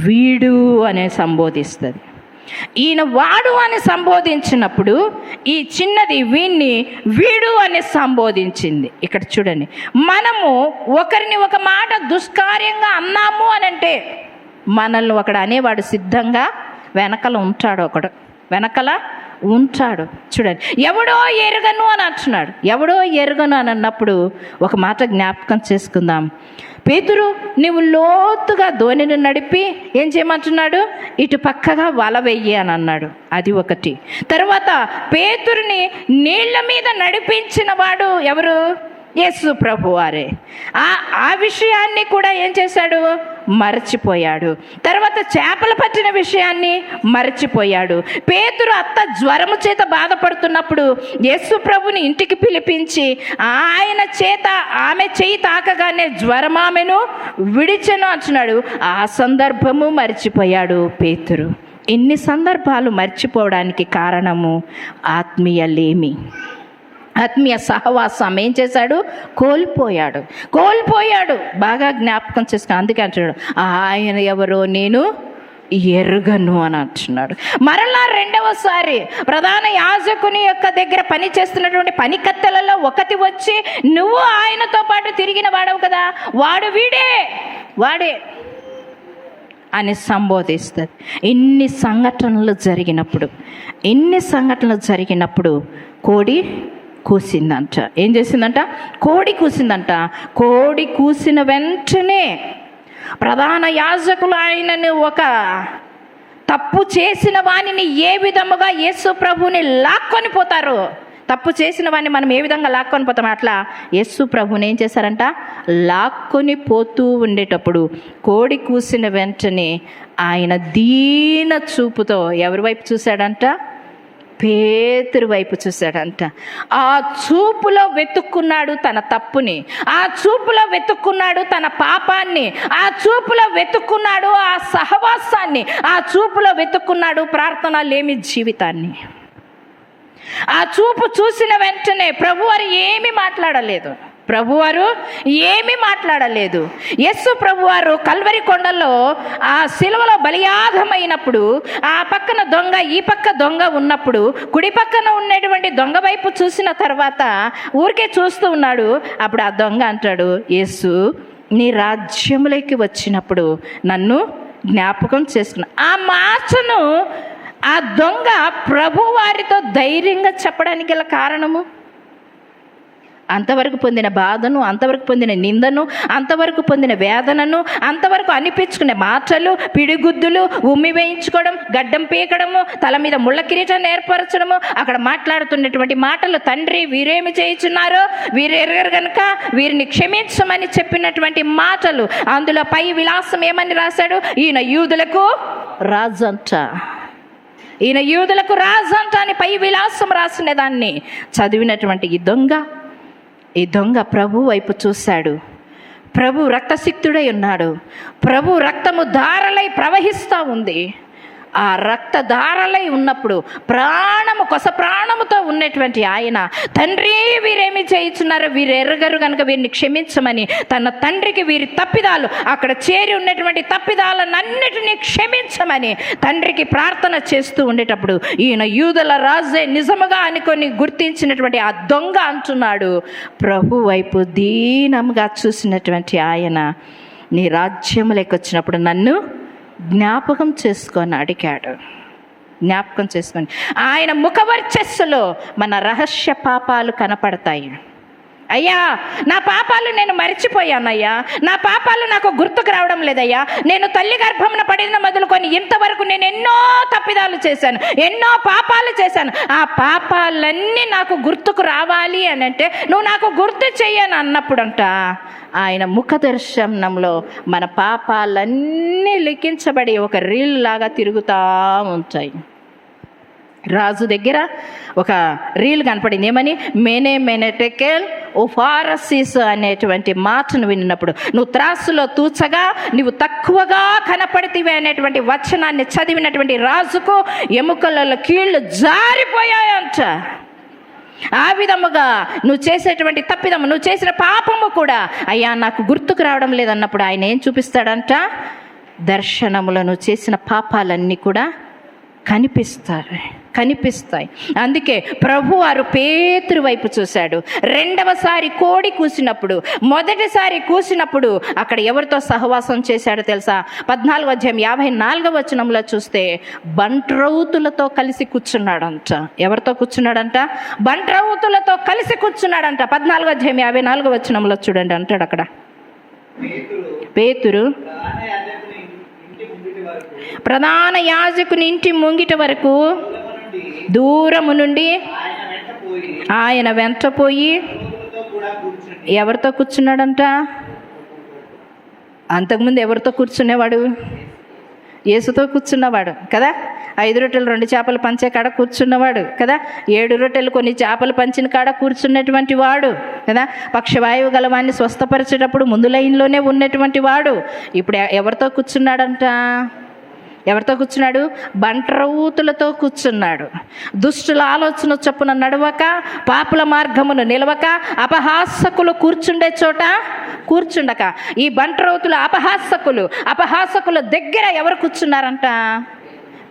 A: వీడు అనే సంబోధిస్తుంది. ఈయన వాడు అని సంబోధించినప్పుడు ఈ చిన్నది వీణ్ణి వీడు అని సంబోధించింది. ఇక్కడ చూడండి, మనము ఒకరిని ఒక మాట దుష్కార్యంగా అన్నాము అని అంటే మనల్ని ఒకడు అనేవాడు సిద్ధంగా వెనకల ఉంటాడు, ఒకడు వెనకల ఉంటాడు. చూడండి, ఎవడో ఎరుగను అని అంటున్నాడు. ఎవడో ఎరుగను అని అన్నప్పుడు ఒక మాట జ్ఞాపకం చేసుకుందాం. పేతురు, నీవు లోతుగా ధోనిని నడిపి ఏం చేయమంటున్నాడు? ఇటు పక్కగా వల వెయ్యి అని అన్నాడు. అది ఒకటి. తర్వాత పేతురుని నీళ్ల మీద నడిపించిన వాడు ఎవరు? యేసు ప్రభువారే. ఆ విషయాన్ని కూడా ఏం చేశాడు? మరచిపోయాడు. తర్వాత చేపలు పట్టిన విషయాన్ని మరచిపోయాడు. పేతురు అత్త జ్వరము చేత బాధపడుతున్నప్పుడు యేసు ప్రభుని ఇంటికి పిలిపించి ఆయన చేత ఆమె చేయి తాకగానే జ్వరం ఆమెను విడిచెను అంటున్నాడు. ఆ సందర్భము మర్చిపోయాడు పేతురు. ఇన్ని సందర్భాలు మర్చిపోవడానికి కారణము ఆత్మీయ లేమి, ఆత్మీయ సహవాసం ఏం చేశాడు? కోల్పోయాడు. బాగా జ్ఞాపకం చేసుకుని అందుకే అంటున్నాడు ఆయన ఎవరో నేను ఎరుగను అని అంటున్నాడు. మరలా రెండవసారి ప్రధాన యాజకుని యొక్క దగ్గర పని చేస్తున్నటువంటి పనికత్తెలలో ఒకటి వచ్చి, నువ్వు ఆయనతో పాటు తిరిగిన వాడవు కదా, వాడు వాడే అని సంబోధిస్తుంది. ఇన్ని సంఘటనలు జరిగినప్పుడు కోడి కూసిందంట. ఏం చేసిందంట? కోడి కూసిందంట. కోడి కూసిన వెంటనే ప్రధాన యాజకులు ఆయనను ఒక తప్పు చేసిన వాణిని ఏ విధముగా యేసు ప్రభుని లాక్కొని పోతారు, తప్పు చేసిన వాడిని మనం ఏ విధంగా లాక్కొని పోతాం, అట్లా యేసు ప్రభుని ఏం చేశారంట? లాక్కొని పోతూ ఉండేటప్పుడు కోడి కూసిన వెంటనే ఆయన దీన చూపుతో ఎవరి వైపు చూశాడంట? పేతురు వైపు చూశాడంట. ఆ చూపులో వెతుక్కున్నాడు తన తప్పుని, ఆ చూపులో వెతుక్కున్నాడు తన పాపాన్ని, ఆ చూపులో వెతుక్కున్నాడు ఆ సహవాసాన్ని, ఆ చూపులో వెతుక్కున్నాడు ప్రార్థన లేమి జీవితాన్ని. ఆ చూపు చూసిన వెంటనే ప్రభువారు ఏమీ మాట్లాడలేదు. యేసు ప్రభువారు కల్వరి కొండలో ఆ సిలువలో బలియాగమైనప్పుడు ఆ పక్కన దొంగ ఈ పక్క దొంగ ఉన్నప్పుడు కుడి పక్కన ఉన్నటువంటి దొంగ వైపు చూసిన తర్వాత ఊరికే చూస్తూ ఉన్నాడు. అప్పుడు ఆ దొంగ అంటాడు, యేసు నీ రాజ్యంలోకి వచ్చినప్పుడు నన్ను జ్ఞాపకం చేసుకున్నా. ఆ మాటను ఆ దొంగ ప్రభువారితో ధైర్యంగా చెప్పడానికి గల కారణము అంతవరకు పొందిన బాధను, అంతవరకు పొందిన నిందను, అంతవరకు పొందిన వేదనను, అంతవరకు అనిపించుకునే మాటలు, పిడిగుద్దులు, ఉమ్మి వేయించుకోవడం, గడ్డం పీకడము, తల మీద ముళ్ళ కిరీటాన్ని ఏర్పరచడము, అక్కడ మాట్లాడుతున్నటువంటి మాటలు, తండ్రి వీరేమి చేయించున్నారో వీరు ఎరగరు గనుక వీరిని క్షమించమని చెప్పినటువంటి మాటలు. అందులో పై విలాసం ఏమని రాశాడు? ఈయన యూదులకు రాజంట అని పై విలాసం రాసిన దాన్ని చదివినటువంటి ఈ దొంగ ప్రభు వైపు చూశాడు. ప్రభు రక్తసిక్తుడై ఉన్నాడు. ప్రభు రక్తము ధారలై ప్రవహిస్తూ ఉంది. ఆ రక్తధారలై ఉన్నప్పుడు కొస ప్రాణముతో ఉన్నటువంటి ఆయన, తండ్రి వీరేమి చేయించున్నారో వీరు ఎరగరు కనుక వీరిని క్షమించమని తన తండ్రికి వీరి తప్పిదాలు, అక్కడ చేరి ఉన్నటువంటి తప్పిదాలన్నిటినీ క్షమించమని తండ్రికి ప్రార్థన చేస్తూ ఉండేటప్పుడు ఈయన యూదుల రాజే నిజముగా అనుకొని గుర్తించినటువంటి ఆ దొంగ అంటున్నాడు, ప్రభు వైపు దీనంగా చూసినటువంటి ఆయన, నీ రాజ్యములోకి వచ్చినప్పుడు నన్ను జ్ఞాపకం చేసుకొని అడిగాడు. జ్ఞాపకం చేసుకొని ఆయన ముఖవర్చస్సులో మన రహస్య పాపాలు కనపడతాయి. అయ్యా నా పాపాలు నేను మర్చిపోయానయ్యా, నా పాపాలు నాకు గుర్తుకు రావడం లేదయ్యా. నేను తల్లి గర్భమున పడిన మొదలుకొని ఇంతవరకు నేను ఎన్నో తప్పిదాలు చేశాను, ఎన్నో పాపాలు చేశాను. ఆ పాపాలన్నీ నాకు గుర్తుకు రావాలి అని అంటే నువ్వు నాకు గుర్తు చెయ్యను అన్నప్పుడంట ఆయన ముఖ దర్శనంలో మన పాపాలన్నీ లిఖించబడి ఒక రీల్ లాగా తిరుగుతూ ఉంటాయి. రాజు దగ్గర ఒక రీల్ కనపడింది. ఏమని? మేనే టెకెల్ ఓ ఫారసీస్ అనేటువంటి మాటను విన్నప్పుడు నువ్వు త్రాసులో తూచగా నువ్వు తక్కువగా కనపడితివి అనేటువంటి వచనాన్ని చదివినటువంటి రాజుకు ఎముకలలో కీళ్ళు జారిపోయాయంట. ఆ విధముగా నువ్వు చేసేటువంటి తప్పిదము, నువ్వు చేసిన పాపము కూడా అయ్యా నాకు గుర్తుకు రావడం లేదన్నప్పుడు ఆయన ఏం చూపిస్తాడంట? దర్శనములో నువ్వు చేసిన పాపాలన్నీ కూడా కనిపిస్తాయి. అందుకే ప్రభు వారు పేతురు వైపు చూశాడు. రెండవసారి కోడి కూసినప్పుడు, మొదటిసారి కూసినప్పుడు అక్కడ ఎవరితో సహవాసం చేశాడో తెలుసా? 14వ అధ్యాయం 54వ వచనంలో చూస్తే బంట్రౌతులతో కలిసి కూర్చున్నాడంట. ఎవరితో కూర్చున్నాడంట? బంట్రౌతులతో కలిసి కూర్చున్నాడంట. 14వ అధ్యాయం 54వ వచనంలో చూడండి అంటాడు అక్కడ, పేతురు ప్రధాన యాజకుని ఇంటి ముంగిట వరకు దూరము నుండి ఆయన వెంట పోయి ఎవరితో కూర్చున్నాడంట? అంతకుముందు ఎవరితో కూర్చునేవాడు? యేసుతో కూర్చున్నవాడు కదా. 5 రొట్టెలు 2 చేపలు పంచే కాడ కూర్చున్నవాడు కదా. 7 రొట్టెలు కొన్ని చేపలు పంచిన కాడ కూర్చున్నటువంటి వాడు కదా. పక్షవాయువు గలవాన్ని స్వస్థపరిచేటప్పుడు ముందు లైన్లోనే ఉన్నటువంటి వాడు. ఇప్పుడు ఎవరితో కూర్చున్నాడంట? ఎవరితో కూర్చున్నాడు? బంట్రౌతులతో కూర్చున్నాడు. దుష్టుల ఆలోచన చొప్పున నడవక, పాపుల మార్గమును నిలవక, అపహాసకులు కూర్చుండే చోట కూర్చుండక, ఈ బంట్రౌతుల అపహాసకుల దగ్గర ఎవరు కూర్చున్నారంట?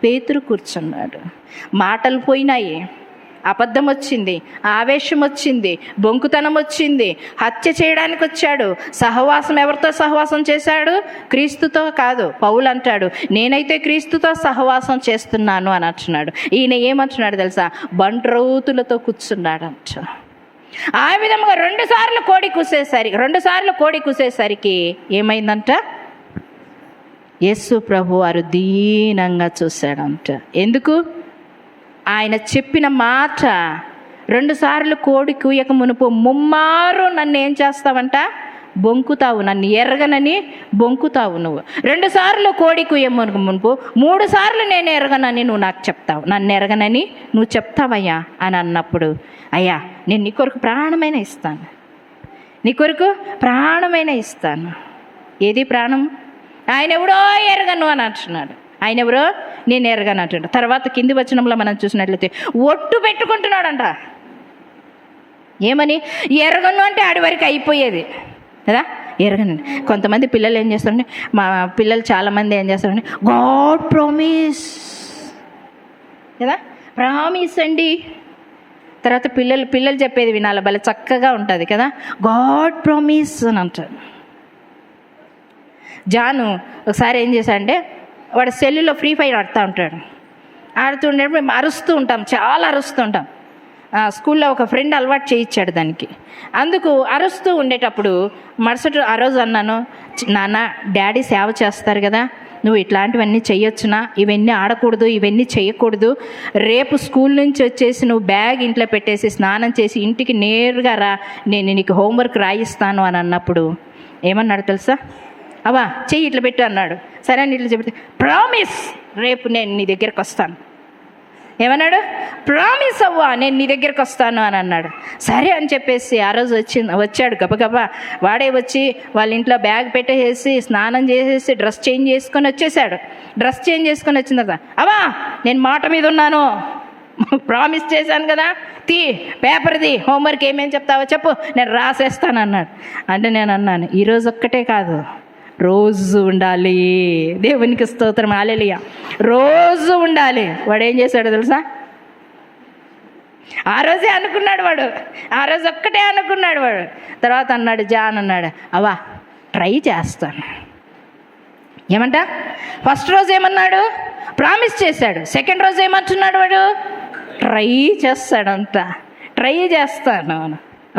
A: పేతురు కూర్చున్నాడు. మాటలు పోయినాయి, అబద్ధం వచ్చింది, ఆవేశం వచ్చింది, బొంకుతనం వచ్చింది, హత్య చేయడానికి వచ్చాడు. సహవాసం ఎవరితో సహవాసం చేశాడు? క్రీస్తుతో కాదు. పౌలు అంటాడు, నేనైతే క్రీస్తుతో సహవాసం చేస్తున్నాను అని అంటున్నాడు. ఈయన ఏమంటున్నాడు తెలుసా? బంట్రౌతులతో కూర్చున్నాడంట. ఆ విధంగా 2 సార్లు కోడి కూసేసరికి ఏమైందంట? యేసు ప్రభు వారు దీనంగా చూశాడంట. ఎందుకు? ఆయన చెప్పిన మాట 2 సార్లు కోడి కూయక మునుపు ముమ్మారు నన్ను ఏం చేస్తావంట? బొంకుతావు, నన్ను ఎరగనని బొంకుతావు నువ్వు. 2 సార్లు కోడి కూయ మునుపు 3 సార్లు నేను ఎరగనని నువ్వు నాకు చెప్తావు, నన్ను ఎరగనని నువ్వు చెప్తావయ్యా అని అన్నప్పుడు, అయ్యా నేను నీ కొరకు ప్రాణమైన ఇస్తాను, నీ కొరకు ప్రాణమైన ఇస్తాను. ఏది ప్రాణం? ఆయన ఎవడో ఎరగను అని అంటున్నాడు. ఆయన ఎవరో నేను ఎరగను అంటాడు. తర్వాత కింది వచనంలో మనం చూసినట్లయితే ఒట్టు పెట్టుకుంటున్నాడంట. ఏమని? ఎరగను అంటే ఆడి వరకు అయిపోయేది కదా. ఎరగనండి. కొంతమంది పిల్లలు ఏం చేస్తారంటే, మా పిల్లలు చాలామంది ఏం చేస్తారంటే, గాడ్ ప్రామిస్ కదా, ప్రామిస్ అండి. తర్వాత పిల్లలు చెప్పేది వినాలి, భలే చక్కగా ఉంటుంది కదా. గాడ్ ప్రామిస్ అని అంటాడు. జాను ఒకసారి ఏం చేశాడంటే, వాడు సెల్లులో ఫ్రీ ఫైర్ ఆడుతుండేటప్పుడు మేము చాలా అరుస్తూ ఉంటాం. స్కూల్లో ఒక ఫ్రెండ్ అలవాటు చేయించాడు దానికి. అందుకు అరుస్తూ ఉండేటప్పుడు ఆ రోజు అన్నాను, నాన్న డాడీ సేవ చేస్తారు కదా, నువ్వు ఇట్లాంటివన్నీ చెయ్యొచ్చునా? ఇవన్నీ ఆడకూడదు, ఇవన్నీ చేయకూడదు. రేపు స్కూల్ నుంచి వచ్చేసి నువ్వు బ్యాగ్ ఇంట్లో పెట్టేసి స్నానం చేసి ఇంటికి నేరుగా రా, నేను నీకు హోంవర్క్ రాయిస్తాను అని అన్నప్పుడు ఏమన్నాడు తెలుసా? అవా చెయ్యి ఇట్లా పెట్టు అన్నాడు. సరే అని ఇట్లా చెప్తే, ప్రామిస్ రేపు నేను నీ దగ్గరికి వస్తాను. ఏమన్నాడు? ప్రామిస్ అవ్వా నేను నీ దగ్గరికి వస్తాను అని అన్నాడు. సరే అని చెప్పేసి ఆ రోజు వచ్చాడు గబగబా. వాడే వచ్చి వాళ్ళ ఇంట్లో బ్యాగ్ పెట్టేసి స్నానం చేసేసి డ్రెస్ చేంజ్ చేసుకొని వచ్చేసాడు. డ్రెస్ చేంజ్ చేసుకొని వచ్చిన తర్వాత, అవా నేను మాట మీద ఉన్నాను, ప్రామిస్ చేశాను కదా, పేపర్ది హోంవర్క్ ఏమేమి చెప్తావో చెప్పు, నేను రాసేస్తాను అన్నాడు. అంటే నేను అన్నాను, ఈరోజు ఒక్కటే కాదు, రోజు ఉండాలి. దేవునికి స్తోత్రం, హల్లెలూయా. రోజు ఉండాలి. వాడు ఏం చేశాడు తెలుసా? ఆ రోజే అనుకున్నాడు వాడు, ఆ రోజు ఒక్కటే అనుకున్నాడు వాడు. తర్వాత అన్నాడు, జాన్ అన్నాడు, అవా ట్రై చేస్తాను. ఏమంట? ఫస్ట్ రోజు ఏమన్నాడు? ప్రామిస్ చేశాడు. సెకండ్ రోజు ఏమంటున్నాడు వాడు? ట్రై చేస్తాడంట. ట్రై చేస్తాను.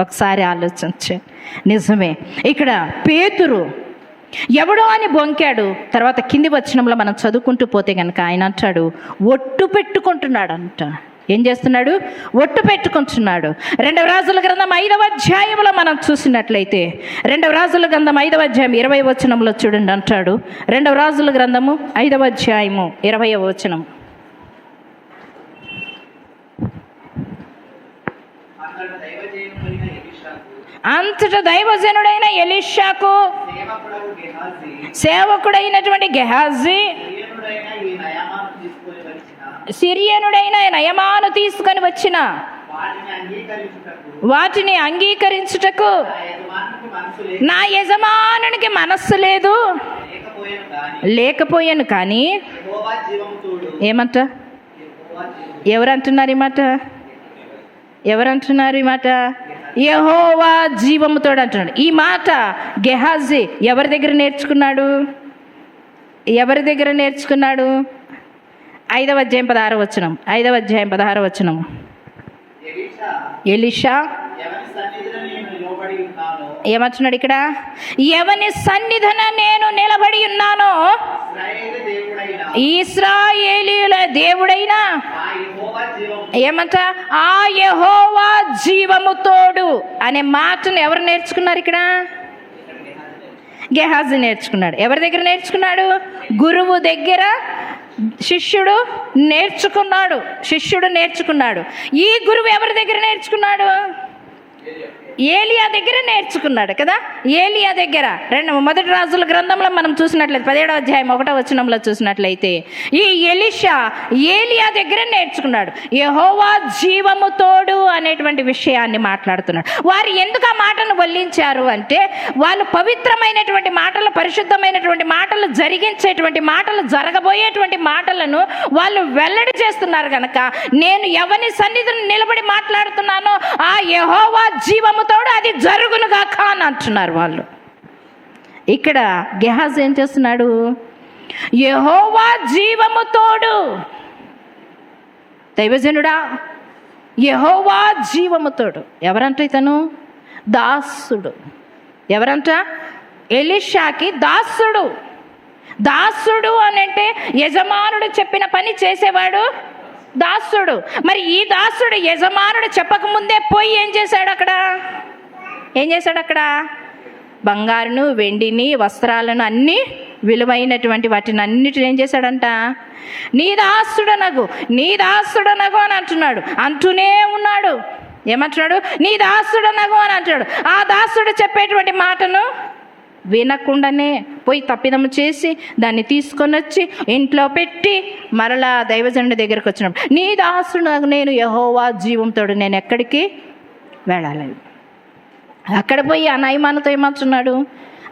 A: ఒకసారి ఆలోచించండి. నిజమే, ఇక్కడ పేతురు ఎవడో అని బొంకాడు. తర్వాత కింది వచనంలో మనం చదువుకుంటూ పోతే కనుక ఆయన అంటాడు ఒట్టు పెట్టుకుంటున్నాడంట. ఏం చేస్తున్నాడు? ఒట్టు పెట్టుకుంటున్నాడు. 2వ రాజుల గ్రంథం 5వ అధ్యాయంలో మనం చూసినట్లయితే 2వ రాజుల గ్రంథం 5వ అధ్యాయం 20వ వచనంలో చూడండి అంటాడు. 2వ రాజుల గ్రంథము 5వ అధ్యాయము 20వ వచనం. అంతట దైవజనుడైన ఎలీషాకు సేవకుడైనటువంటి గెహాజీ సిరియనుడైన నయమాను తీసుకొని వచ్చిన వాటిని అంగీకరించుటకు నా యజమానునికి మనస్సు లేదు, లేకపోయాను కానీ. ఏమంట? ఎవరంటున్నారు ఈ మాట? ఎవరంటున్నారు ఈ మాట? యెహోవా జీవముతోడు అంటున్నాడు. ఈ మాట గెహాజీ ఎవరి దగ్గర నేర్చుకున్నాడు? ఎవరి దగ్గర నేర్చుకున్నాడు? 5వ అధ్యాయం 16వ వచనం. 5వ అధ్యాయం 16వ వచనం. ఎలీషా ఏమంటున్నాడు ఇక్కడ? ఎవని సన్నిధిన నేను నిలబడి ఉన్నానో ఇశ్రాయేలీయుల దేవుడైనా ఏమంట? ఆ యెహోవా జీవముతోడు అనే మాటను ఎవరు నేర్చుకున్నారు ఇక్కడ? గెహాజీ నేర్చుకున్నాడు. ఎవరి దగ్గర నేర్చుకున్నాడు? గురువు దగ్గర శిష్యుడు నేర్చుకున్నాడు. ఈ గురువు ఎవరి దగ్గర నేర్చుకున్నాడు? ఏలియా దగ్గర నేర్చుకున్నాడు కదా. ఏలియా దగ్గర 1వ రాజుల గ్రంథంలో మనం చూసినట్లయితే 17వ అధ్యాయం 1వ వచనంలో చూసినట్లయితే ఈ ఎలీషా ఏలియా దగ్గర నేర్చుకున్నాడు. యెహోవా జీవము తోడు అనేటువంటి విషయాన్ని మాట్లాడుతున్నాడు. వారు ఎందుకు ఆ మాటను వల్లించారు అంటే వాళ్ళు పవిత్రమైనటువంటి మాటలు, పరిశుద్ధమైనటువంటి మాటలు, జరిగించేటువంటి మాటలు, జరగబోయేటువంటి మాటలను వాళ్ళు వెల్లడి చేస్తున్నారు కనుక నేను ఎవని సన్నిధిని నిలబడి మాట్లాడుతున్నానో ఆ యెహోవా జీవము తోడు అది జరుగునుగాక అని అంటున్నారు వాళ్ళు. ఇక్కడ గెహాజీ ఏం చేస్తున్నాడు? యెహోవా జీవము తోడు. దైవజనుడా, యెహోవా జీవము తోడు. ఎవరంట ఇతను? దాసుడు. ఎవరంట? ఎలీషాకి దాసుడు. దాసుడు అని అంటే యజమానుడు చెప్పిన పని చేసేవాడు దాసుడు. మరి ఈ దాసుడు యజమానుడు చెప్పకముందే పోయి ఏం చేశాడు అక్కడ? బంగారును, వెండిని, వస్త్రాలను, అన్ని విలువైనటువంటి వాటిని అన్నిటిని ఏం చేశాడంట? నీ దాసుడనగు అని అంటున్నాడు. అంటూనే ఉన్నాడు. ఏమంటున్నాడు? నీ దాసుడనగు అని అంటున్నాడు. ఆ దాసుడు చెప్పేటువంటి మాటను వినకుండానే పోయి తప్పిదము చేసి దాన్ని తీసుకొని వచ్చి ఇంట్లో పెట్టి మరలా దైవజనుడి దగ్గరకు వచ్చినప్పుడు నీ దాసుడు నేను యెహోవా జీవంతోడు నేను ఎక్కడికి వెళ్ళాలి? అక్కడ పోయి ఆ నయమానతో ఏమంటున్నాడు?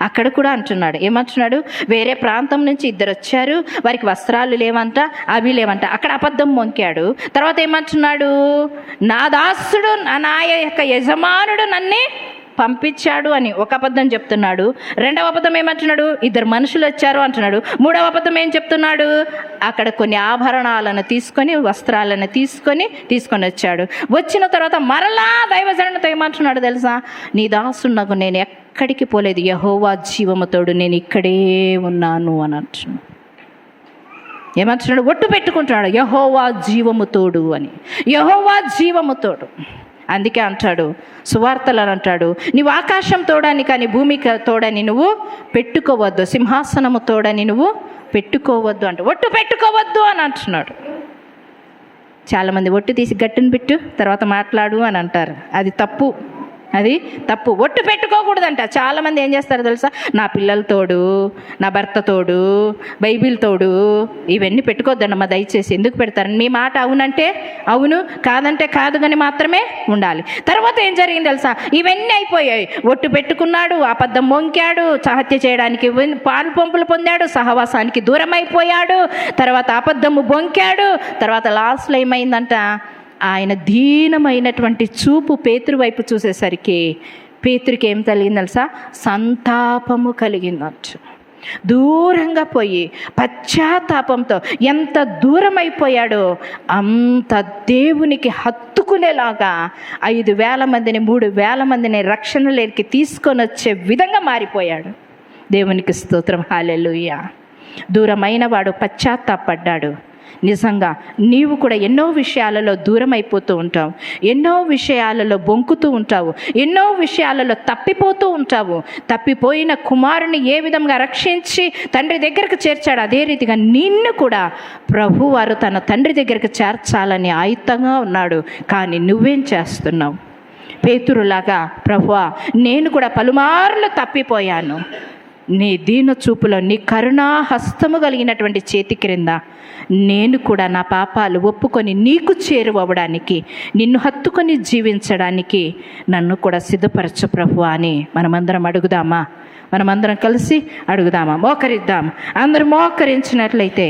A: అక్కడ కూడా అంటున్నాడు. ఏమంటున్నాడు? వేరే ప్రాంతం నుంచి 2 వచ్చారు, వారికి వస్త్రాలు లేవంట, అవి లేవంట. అక్కడ అబద్ధం మొంకాడు. తర్వాత ఏమంటున్నాడు? నా దాసుడు, నా యొక్క యజమానుడు నన్ను పంపించాడు అని ఒక అబద్ధం చెప్తున్నాడు. 2వ అబద్ధం ఏమంటున్నాడు? 2 మనుషులు వచ్చారు అంటున్నాడు. 3వ అబద్ధం ఏం చెప్తున్నాడు? అక్కడ కొన్ని ఆభరణాలను తీసుకొని, వస్త్రాలను తీసుకొని వచ్చాడు. వచ్చిన తర్వాత మరలా దైవజనుడితో ఏమంటున్నాడు తెలుసా? నీ దాసుడు నేను ఎక్కడికి పోలేదు, యెహోవా జీవముతోడు నేను ఇక్కడే ఉన్నాను అని అంటున్నాడు. ఏమంటున్నాడు? ఒట్టు పెట్టుకుంటున్నాడు యెహోవా జీవముతోడు అని. యెహోవా జీవముతోడు. అందుకే అంటాడు సువార్తలను అంటాడు, నీవు ఆకాశం తోడని కానీ భూమి తోడని నువ్వు పెట్టుకోవద్దు, సింహాసనము తోడని నువ్వు పెట్టుకోవద్దు అంట. ఒట్టు పెట్టుకోవద్దు అని అంటున్నాడు. చాలామంది ఒట్టు తీసి గట్టును పెట్టు తర్వాత మాట్లాడు అని అంటారు. అది తప్పు. ఒట్టు పెట్టుకోకూడదంట. చాలామంది ఏం చేస్తారు తెలుసా? నా పిల్లల తోడు, నా భర్త తోడు, బైబిల్ తోడు, ఇవన్నీ పెట్టుకోవద్దమ్మా దయచేసి. ఎందుకు పెడతారు? మీ మాట అవునంటే అవును, కాదంటే కాదు అని మాత్రమే ఉండాలి. తర్వాత ఏం జరిగింది తెలుసా? ఇవన్నీ అయిపోయాయి. ఒట్టు పెట్టుకున్నాడు, అబద్ధం మొంకాడు, హత్య చేయడానికి పాలు పంపులు పొందాడు, సహవాసానికి దూరం అయిపోయాడు, తర్వాత అబద్ధము బొంకాడు. తర్వాత లాస్ట్లో ఏమైందంట? ఆయన దీనమైనటువంటి చూపు పేతురు వైపు చూసేసరికి పేతురికి ఏం కలిగింది తెలుసా? సంతాపము కలిగిందచ్చు. దూరంగా పోయి పశ్చాత్తాపంతో ఎంత దూరం అయిపోయాడో అంత దేవునికి హత్తుకునేలాగా 5,000 మందిని 3,000 మందిని రక్షణలోకి తీసుకొని వచ్చే విధంగా మారిపోయాడు. దేవునికి స్తోత్రం. హల్లెలూయా. దూరమైన వాడు పశ్చాత్తాపడ్డాడు. నిజంగా నీవు కూడా ఎన్నో విషయాలలో దూరం అయిపోతూ ఉంటావు, ఎన్నో విషయాలలో బొంకుతూ ఉంటావు, ఎన్నో విషయాలలో తప్పిపోతూ ఉంటావు. తప్పిపోయిన కుమారుని ఏ విధంగా రక్షించి తండ్రి దగ్గరకు చేర్చాడు, అదే రీతిగా నిన్ను కూడా ప్రభువారు తన తండ్రి దగ్గరకు చేర్చాలని ఆయుత్తంగా ఉన్నాడు. కానీ నువ్వేం చేస్తున్నావు? పేతురులాగా, ప్రభువా నేను కూడా పలుమార్లు తప్పిపోయాను, నీ దీన చూపులో నీ కరుణా హస్తము కలిగినటువంటి చేతి క్రింద నేను కూడా నా పాపాలు ఒప్పుకొని నీకు చేరువవ్వడానికి, నిన్ను హత్తుకొని జీవించడానికి నన్ను కూడా సిద్ధపరచు ప్రభువా అని మనమందరం అడుగుదామా? మనమందరం కలిసి అడుగుదామా? మోకరిద్దాం. అందరూ మోకరించినట్లయితే